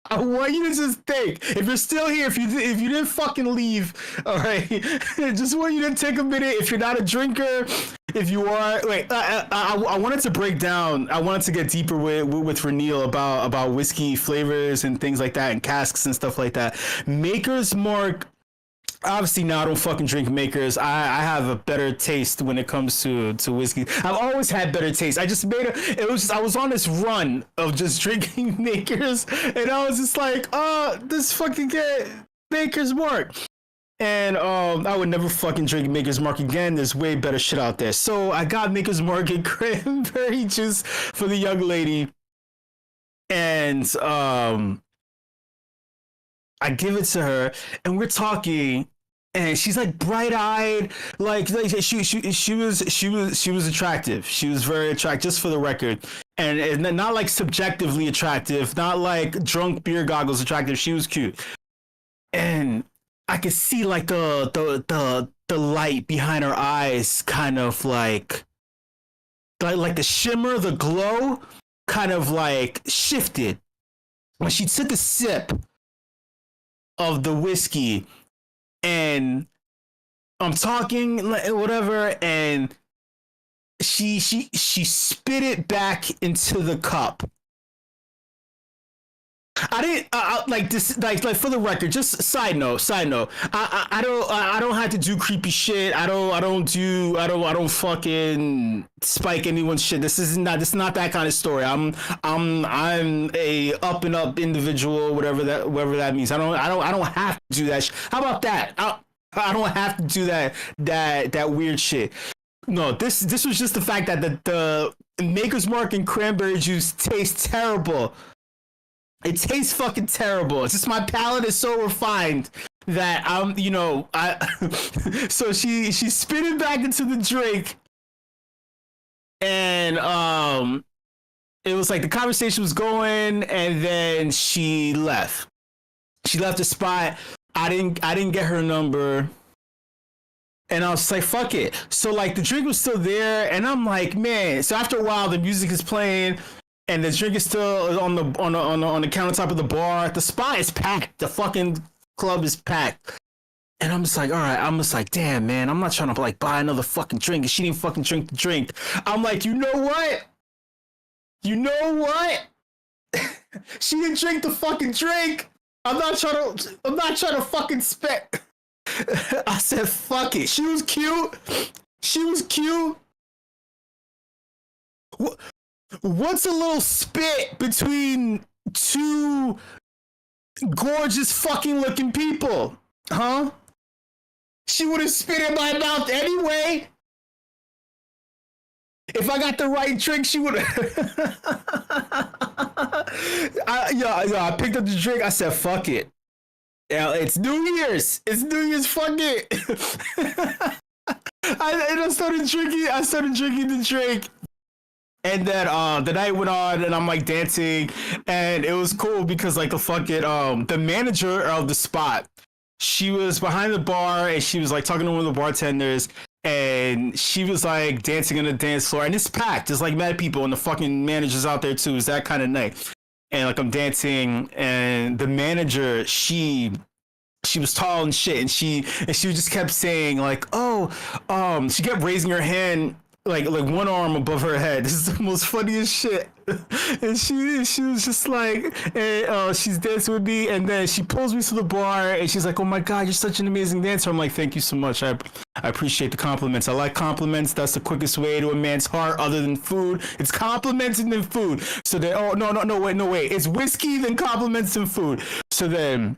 I want you to just think. If you're still here, if you didn't fucking leave, all right, just want you to take a minute. If you're not a drinker, if you are, wait, I wanted to break down. I wanted to get deeper with Reniel about whiskey flavors and things like that, and casks and stuff like that. Maker's Mark. Obviously, now I don't fucking drink Makers. I have a better taste when it comes to whiskey. I've always had better taste. I just made I was on this run of just drinking Makers, and I was just like, oh, this fucking get Maker's Mark. And I would never fucking drink Maker's Mark again. There's way better shit out there. So I got Maker's Mark and cranberry juice for the young lady, and I give it to her, and we're talking, and she's like bright-eyed, like she was attractive. She was very attractive, just for the record, and not like subjectively attractive, not like drunk beer goggles attractive. She was cute, and I could see like the light behind her eyes, kind of like the shimmer, the glow, kind of like shifted when she took a sip of the whiskey, and I'm talking whatever, and she spit it back into the cup. I didn't like this, like for the record, just side note. I don't have to do creepy shit. I don't fucking spike anyone's shit. This is not that kind of story. I'm a up and up individual, whatever that means. I don't have to do that. How about that? I don't have to do that weird shit. No, this was just the fact that the Maker's Mark and cranberry juice tastes terrible. It tastes fucking terrible. It's just my palate is so refined that so she spit it back into the drink, and it was like the conversation was going, and then she left. She left the spot. I didn't get her number. And I was like, fuck it. So like the drink was still there, and I'm like, man. So after a while, the music is playing, and the drink is still on the countertop of the bar. The spot is packed. The fucking club is packed. And I'm just like, all right. I'm just like, damn, man. I'm not trying to like buy another fucking drink. And she didn't fucking drink the drink. I'm like, you know what? She didn't drink the fucking drink. I'm not trying to fucking spit. I said, fuck it. She was cute. What's a little spit between two gorgeous fucking looking people? Huh? She would have spit in my mouth anyway. If I got the right drink, she would have. I picked up the drink. I said, fuck it. Yeah, it's New Year's. Fuck it. I started drinking the drink. And then the night went on, and I'm like dancing, and it was cool because like the fucking the manager of the spot, she was behind the bar, and she was like talking to one of the bartenders, and she was like dancing on the dance floor, and it's packed. There's like mad people, and the fucking manager's out there too. It's that kind of night, and like I'm dancing, and the manager, she was tall and shit, and she just kept saying like, she kept raising her hand. Like one arm above her head. This is the most funniest shit. And she was just like, and she's dancing with me, and then she pulls me to the bar, and she's like, oh my god, you're such an amazing dancer. I'm like, thank you so much. I appreciate the compliments. I like compliments. That's the quickest way to a man's heart other than food. It's compliments and then food. So then, no, wait. It's whiskey, then compliments and food. So then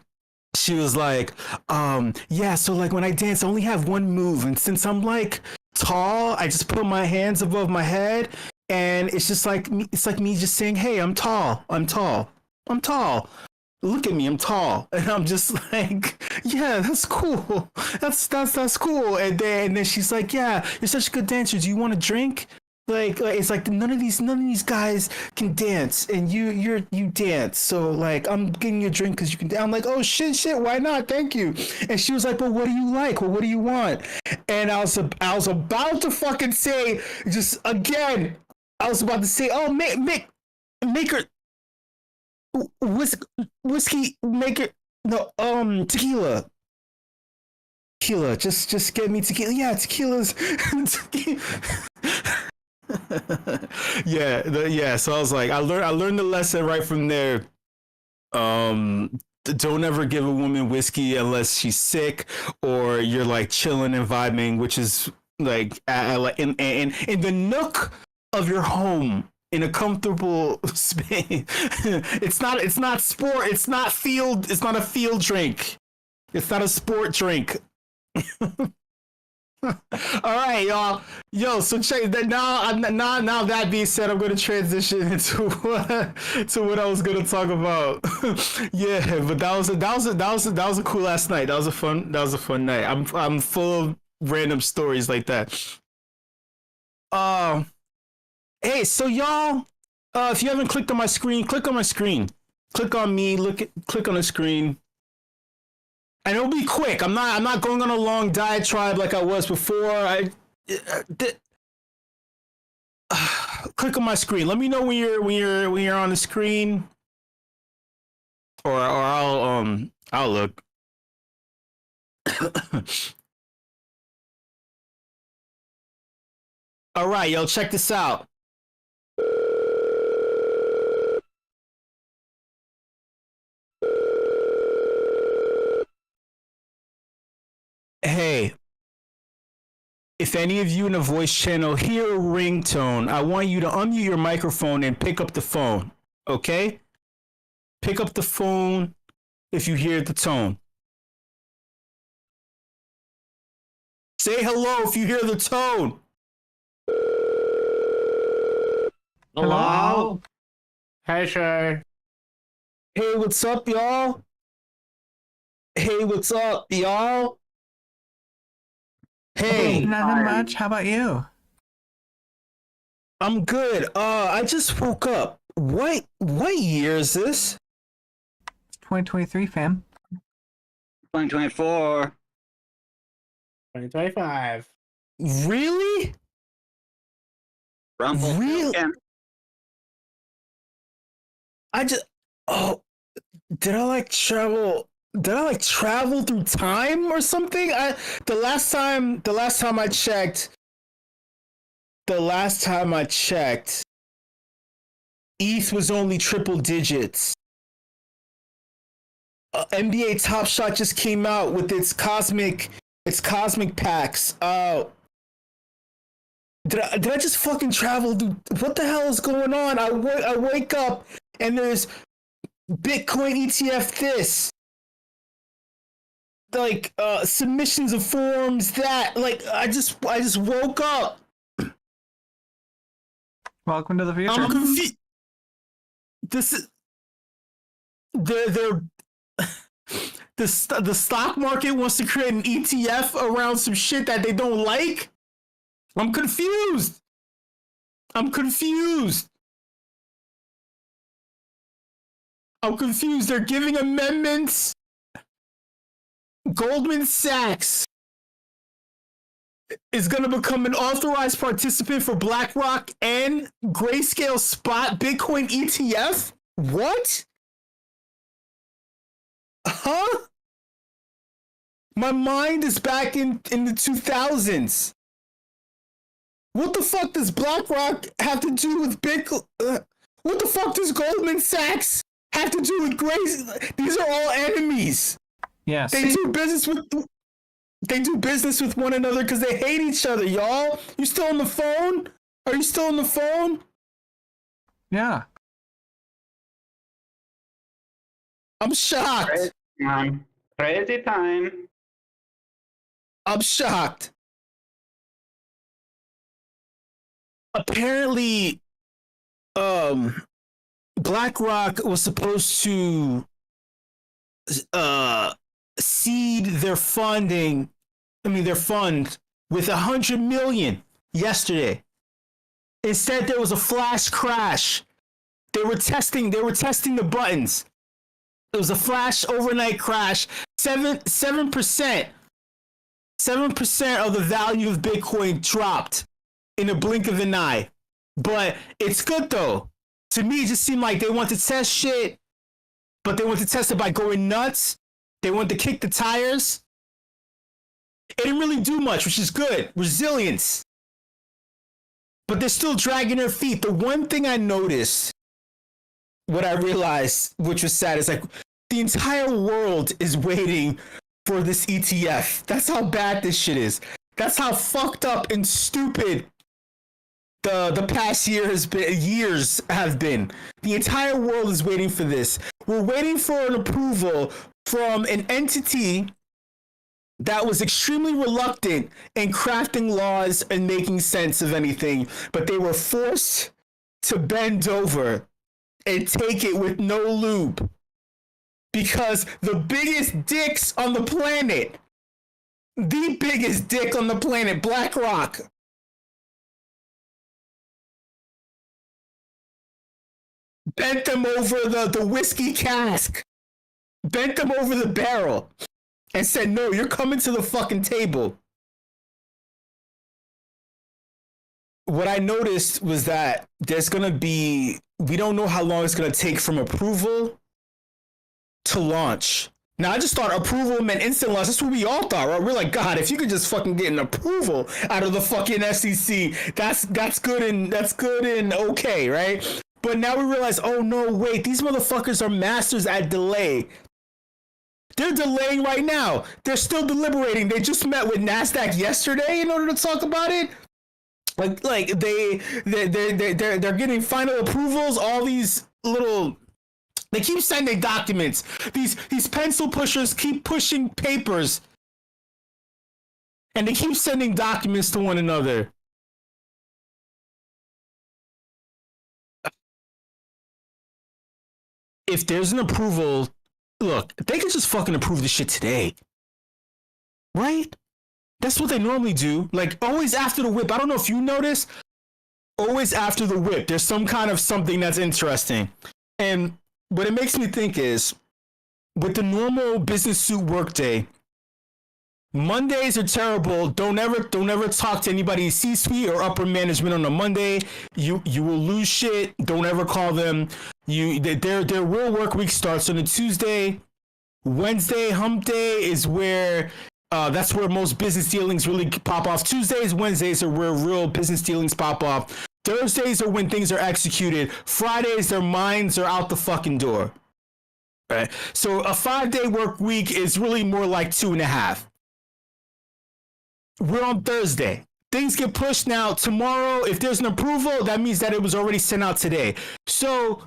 she was like, yeah, so like when I dance, I only have one move, and since I'm like tall, I just put my hands above my head, and it's just like me, it's like me just saying, hey, I'm tall, look at me, I'm tall. And I'm just like, yeah, that's cool, that's cool. And then she's like, yeah, you're such a good dancer, do you want a drink? Like it's like none of these guys can dance, and you dance. So like I'm getting you a drink because you can dance. I'm like, oh shit, why not? Thank you. And she was like, well, what do you like? Well, what do you want? And I was about to fucking say just again. I was about to say, oh, make her whiskey, make it no tequila. Tequila, just get me tequila. Yeah, tequila's. Yeah. So I was like, I learned the lesson right from there. Don't ever give a woman whiskey unless she's sick or you're like chilling and vibing, which is like in the nook of your home in a comfortable space. It's not sport. It's not field. It's not a field drink. It's not a sport drink. All right, y'all. Yo, so check that now. That being said, I'm gonna transition into what I was gonna talk about. Yeah, but that was a cool last night. That was a fun night. I'm full of random stories like that. Hey, so y'all, if you haven't clicked on my screen, click on my screen. Click on me. Click on the screen. And it'll be quick. I'm not going on a long diatribe like I was before. Click on my screen. Let me know when you're on the screen, or I'll look. All right, yo, check this out. Hey, if any of you in the voice channel hear a ringtone, I want you to unmute your microphone and pick up the phone, okay? Pick up the phone if you hear the tone. Say hello if you hear the tone. Hello? Hey, Shay. Hey, what's up, y'all? Hey, what's up, y'all? Hey, Nothing much. How about you? I'm good. I just woke up. What year is this? It's 2023, fam. 2024. 2025. Really? Rumble. Real- Yeah. Did I like travel through time or something? The last time I checked, ETH was only triple digits. NBA Top Shot just came out with its cosmic packs. Did I just fucking travel through? What the hell is going on? I wake up and there's Bitcoin ETF this. Like submissions of forms that like I just woke up. Welcome to the future. I'm confused. This is they're the stock market wants to create an ETF around some shit that they don't like. I'm confused. They're giving amendments. Goldman Sachs is going to become an authorized participant for BlackRock and Grayscale Spot Bitcoin ETF? What? Huh? My mind is back in the 2000s. What the fuck does BlackRock have to do with Bitcoin? What the fuck does Goldman Sachs have to do with Grayscale? These are all enemies. Yes. They do business with one another because they hate each other, y'all. You still on the phone? Are you still on the phone? Yeah. I'm shocked. Crazy time. I'm shocked. Apparently, BlackRock was supposed to seed their fund with $100 million yesterday. Instead, there was a flash crash. They were testing the buttons. It was a flash overnight crash. 7% of the value of Bitcoin dropped in a blink of an eye. But it's good though. To me, it just seemed like they want to test shit, but they want to test it by going nuts. They want to kick the tires. It didn't really do much, which is good. Resilience. But they're still dragging their feet. The one thing I noticed, what I realized, which was sad, is like the entire world is waiting for this ETF. That's how bad this shit is. That's how fucked up and stupid the past years have been. The entire world is waiting for this. We're waiting for an approval from an entity that was extremely reluctant in crafting laws and making sense of anything, but they were forced to bend over and take it with no lube. Because the biggest dicks on the planet, the biggest dick on the planet, BlackRock, bent them over the whiskey cask, bent them over the barrel, and said, no, you're coming to the fucking table. What I noticed was that there's going to be, we don't know how long it's going to take from approval to launch. Now, I just thought approval meant instant launch. That's what we all thought, right? We're like, God, if you could just fucking get an approval out of the fucking SEC, that's good and okay, right? But now we realize, oh no, wait, these motherfuckers are masters at delay. They're delaying right now. They're still deliberating. They just met with NASDAQ yesterday in order to talk about it. Like they're getting final approvals. All these little, they keep sending documents. These pencil pushers keep pushing papers, and they keep sending documents to one another. If there's an approval, look, they could just fucking approve the shit today, right? That's what they normally do. Like, always after the whip. I don't know if you notice, always after the whip, there's some kind of something that's interesting. And what it makes me think is, with the normal business suit workday, Mondays are terrible. Don't ever talk to anybody C-suite or upper management on a Monday. You will lose shit. Don't ever call them. Their real work week starts on a Tuesday. Wednesday, hump day, is where that's where most business dealings really pop off. Tuesdays, Wednesdays are where real business dealings pop off. Thursdays are when things are executed. Fridays, their minds are out the fucking door. Right? So a 5-day work week is really more like 2.5. We're on Thursday. Things get pushed now. Tomorrow, if there's an approval, that means that it was already sent out today. So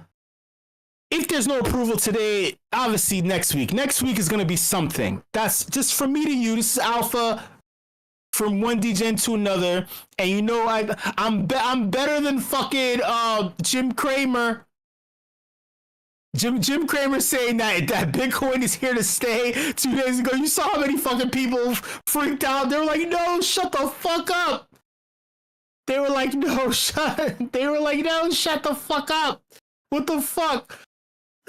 if there's no approval today, obviously next week is going to be something. That's just from me to you. This is alpha from one DJ to another. And you know, I'm better than fucking Jim Cramer. Jim Cramer saying that Bitcoin is here to stay 2 days ago. You saw how many fucking people freaked out. They were like, no, shut the fuck up. They were like, no, shut the fuck up. What the fuck?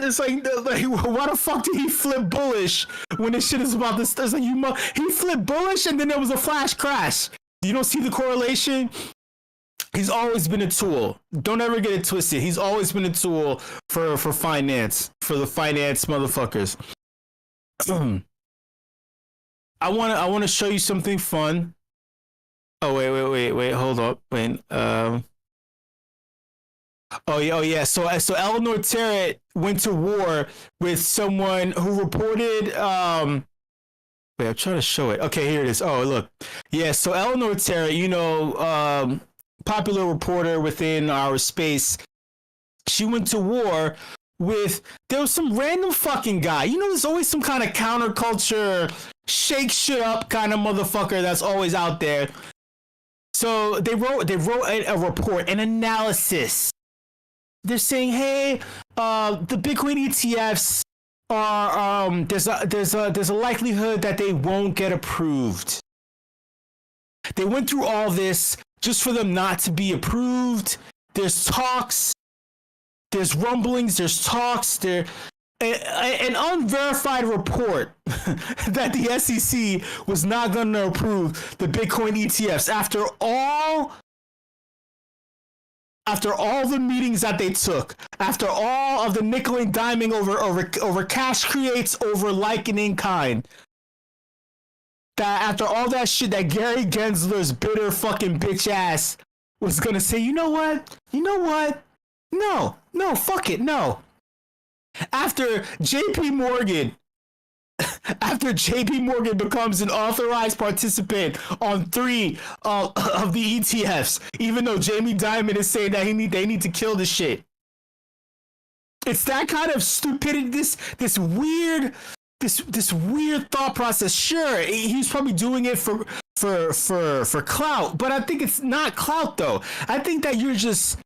It's like why the fuck did he flip bullish when this shit is about this? It's like, he flipped bullish and then there was a flash crash. You don't see the correlation? He's always been a tool. Don't ever get it twisted. He's always been a tool for finance, for the finance motherfuckers. I want to show you something fun. Oh wait, hold up. Wait. Oh yeah. So Eleanor Terrett went to war with someone who reported. Wait, I'm trying to show it. Okay, here it is. Oh, look. Yeah. So Eleanor Terrett, popular reporter within our space, she went to war with, there was some random fucking guy. There's always some kind of counterculture, shake shit up kind of motherfucker that's always out there. So they wrote a report, an analysis. They're saying, hey, the Bitcoin ETFs are there's a likelihood that they won't get approved. They went through all this. just for them not to be approved. There's talks, there's rumblings, there's talks, there an unverified report that the SEC was not going to approve the Bitcoin ETFs after all the meetings that they took, after all of the nickel and diming over cash creates, over like and in kind. That after all that shit, that Gary Gensler's bitter fucking bitch ass was gonna say, you know what? No, fuck it, no. After JP Morgan becomes an authorized participant on 3 of the ETFs, even though Jamie Dimon is saying that they need to kill this shit. It's that kind of stupidity, this weird thought process. Sure, he's probably doing it for clout, but I think it's not clout though. I think that you're just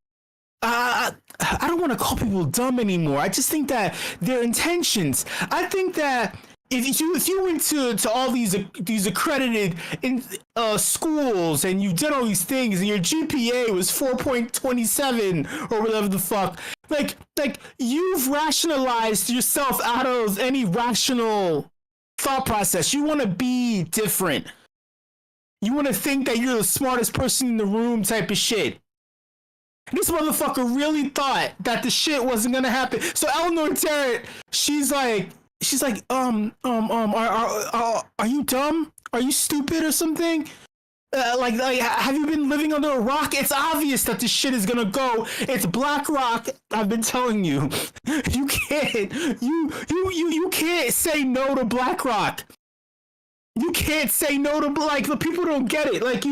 I don't want to call people dumb anymore. I just think that their intentions. I think that if you went to all these accredited schools and you did all these things and your GPA was 4.27 or whatever the fuck, like you've rationalized yourself out of any rational thought process. You want to be different. You want to think that you're the smartest person in the room type of shit. This motherfucker really thought that the shit wasn't gonna happen. So Eleanor Terrett, she's like, are you dumb? Are you stupid or something? Like, have you been living under a rock? It's obvious that this shit is gonna go. It's BlackRock. I've been telling you, you can't say no to BlackRock. You can't say no to, like, the people don't get it. Like,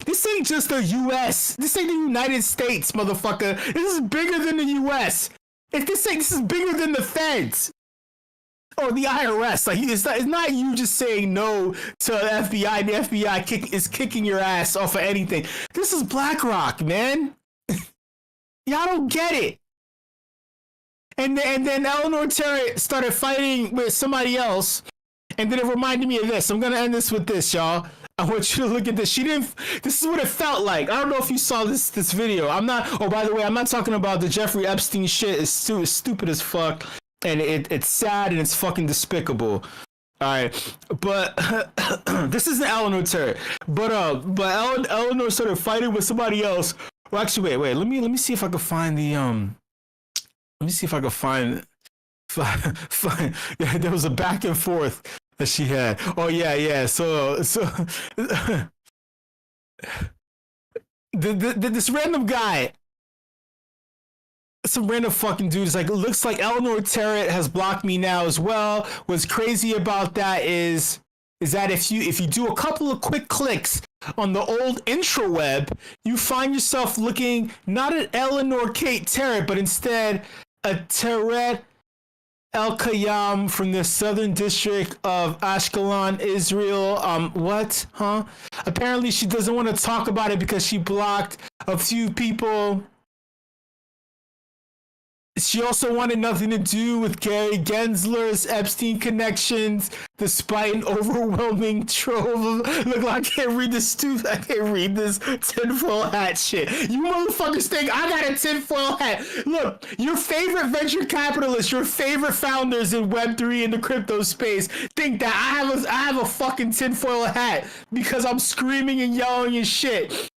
this ain't just the U.S. This ain't the United States, motherfucker. This is bigger than the U.S. This is bigger than the feds or the IRS. Like, it's not you just saying no to the FBI. The FBI is kicking your ass off of anything. This is BlackRock, man. Y'all don't get it. And then Eleanor Terrett started fighting with somebody else. And then it reminded me of this. I'm going to end this with this, y'all. I want you to look at this. This is what it felt like. I don't know if you saw this video. By the way, I'm not talking about the Jeffrey Epstein shit. It's stupid as fuck. And it's sad and it's fucking despicable. All right. But this isn't Eleanor Terrett. But Eleanor started fighting with somebody else. Well, actually, wait. Let me see if I can find the, let me see if I can find yeah, there was a back and forth that she had. Oh yeah. So this random guy, some random fucking dude is like, looks like Eleanor Terrett has blocked me now as well. What's crazy about that is that if you do a couple of quick clicks on the old intraweb, you find yourself looking not at Eleanor Kate Terrett, but instead a Terrett El-Khayyam from the Southern District of Ashkelon, Israel. What? Huh? Apparently she doesn't want to talk about it because she blocked a few people. She also wanted nothing to do with Gary Gensler's Epstein connections, despite an overwhelming trove of... Look, I can't read this tinfoil hat shit. You motherfuckers think I got a tinfoil hat. Look, your favorite venture capitalists, your favorite founders in Web3 in the crypto space think that I have a fucking tinfoil hat because I'm screaming and yelling and shit.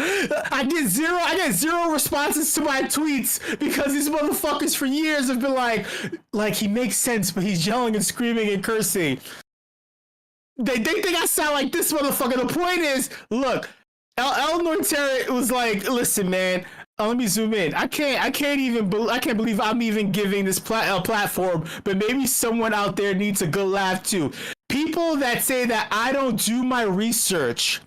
I get zero responses to my tweets because these motherfuckers for years have been like he makes sense, but he's yelling and screaming and cursing. They think I sound like this motherfucker. The point is, look, Eleanor Terrett was like, listen, man, let me zoom in. I can't believe I'm even giving this platform, but maybe someone out there needs a good laugh too. People that say that I don't do my research.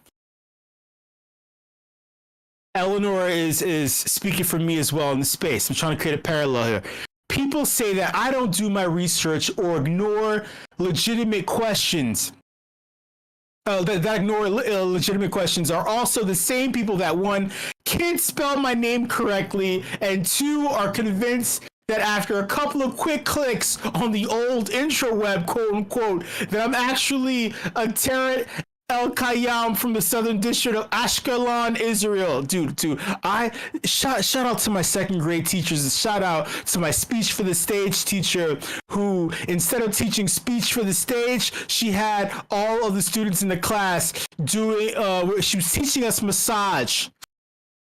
Eleanor is speaking for me as well in the space. I'm trying to create a parallel here. People say that I don't do my research or ignore legitimate questions. That ignore legitimate questions are also the same people that, one, can't spell my name correctly, and two, are convinced that after a couple of quick clicks on the old intro web, quote unquote, that I'm actually a Terran El Khayyam from the Southern District of Ashkelon, Israel. Dude, I shout out to my second grade teachers. Shout out to my speech for the stage teacher who, instead of teaching speech for the stage, she had all of the students in the class doing, she was teaching us massage.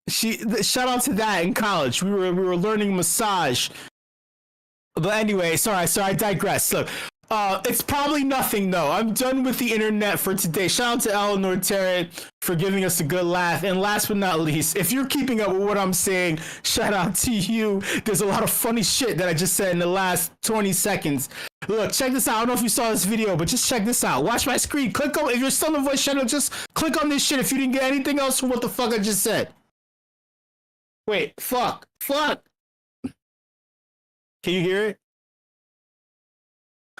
Shout out to that in college. We were learning massage. But anyway, sorry, I digress. Look, it's probably nothing though. I'm done with the internet for today. Shout out to Eleanor Terran for giving us a good laugh. And last but not least, if you're keeping up with what I'm saying, shout out to you. There's a lot of funny shit that I just said in the last 20 seconds. Look, check this out. I don't know if you saw this video, but just check this out. Watch my screen. Click on, if you're still in the voice channel, just click on this shit if you didn't get anything else from what the fuck I just said. Wait, fuck. Can you hear it?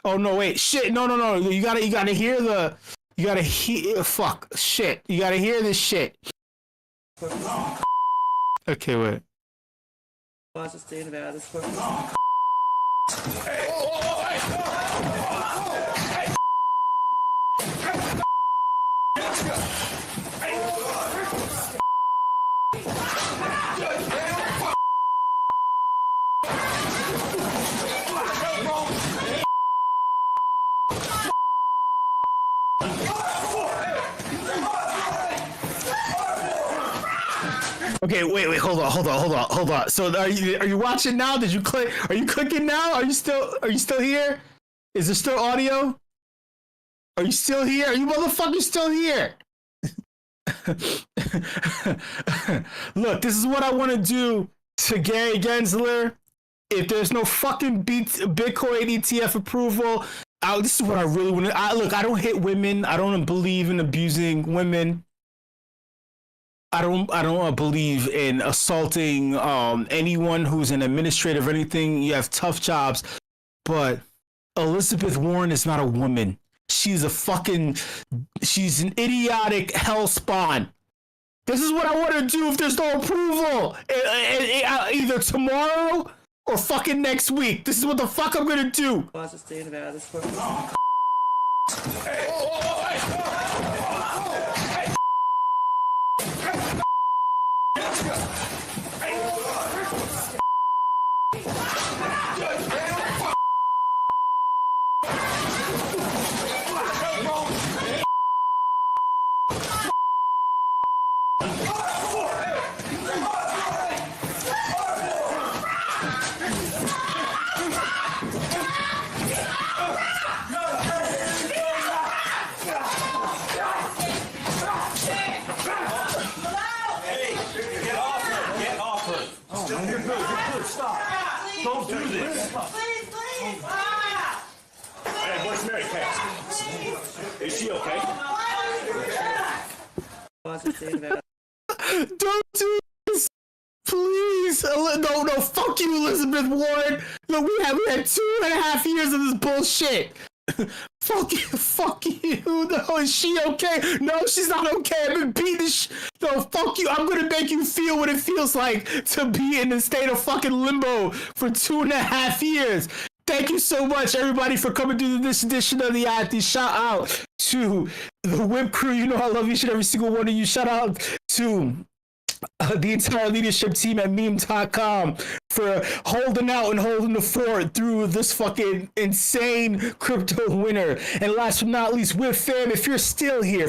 Oh no, wait, shit, no. You gotta hear fuck, shit. You gotta hear this shit. Okay, wait. Okay, wait, hold on. So are you watching now? Did you click? Are you clicking now? Are you still here? Is there still audio? Are you still here? Are you motherfuckers still here? Look, this is what I want to do to Gary Gensler. If there's no fucking Bitcoin ETF approval, this is what I really want to. Look, I don't hit women. I don't believe in abusing women. I don't believe in assaulting anyone who's an administrator or anything. You have tough jobs, but Elizabeth Warren is not a woman. She's an idiotic hell spawn. This is what I want to do if there's no approval, either tomorrow or fucking next week. This is what the fuck I'm gonna do. Don't do this. Please. Hey, where's Mary Kay? Is she okay? Don't do this, please. No, fuck you, Elizabeth Warren. Look, we had 2.5 years of this bullshit. Fuck you. No, is she okay? No, she's not okay. I've been beating no, fuck you. I'm gonna make you feel what it feels like to be in a state of fucking limbo for 2.5 years. Thank you so much, everybody, for coming to this edition of the IFD. Shout out to the WIP crew. You know I love each and every single one of you. Shout out to the entire leadership team at meme.com for holding out and holding the fort through this fucking insane crypto winter. And last but not least, WIP fam, if you are still here,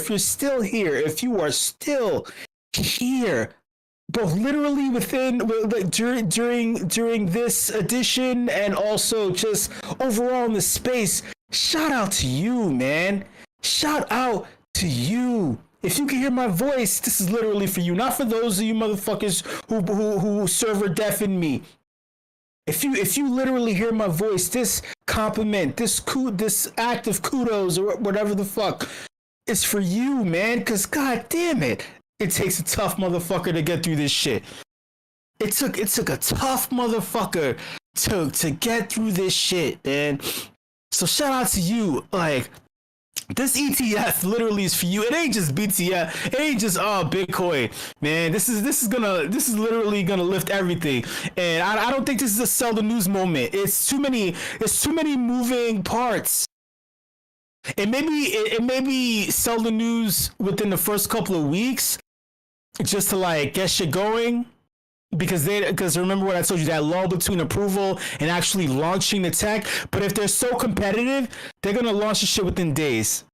both literally during this edition and also just overall in the space, shout out to you, man. Shout out to you. If you can hear my voice, this is literally for you, not for those of you motherfuckers who server deafen me. If you literally hear my voice, this compliment, this act of kudos or whatever the fuck, is for you, man. Cause god damn it, it takes a tough motherfucker to get through this shit. It took a tough motherfucker to get through this shit, man. So shout out to you, like. This ETF literally is for you. It ain't just BTF. It ain't just Bitcoin, man. This is literally gonna lift everything. And I don't think this is a sell the news moment. It's too many moving parts. It may be sell the news within the first couple of weeks, just to like get shit going. Because remember what I told you, that lull between approval and actually launching the tech. But if they're so competitive, they're gonna launch the shit within days.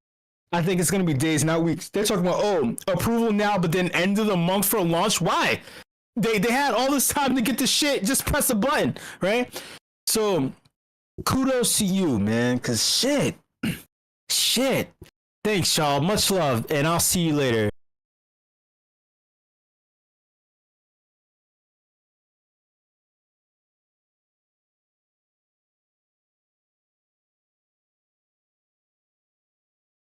I think it's gonna be days, not weeks. They're talking about approval now, but then end of the month for launch. Why? They had all this time to get the shit. Just press a button, right? So kudos to you, man. Cause shit. Thanks, y'all. Much love, and I'll see you later.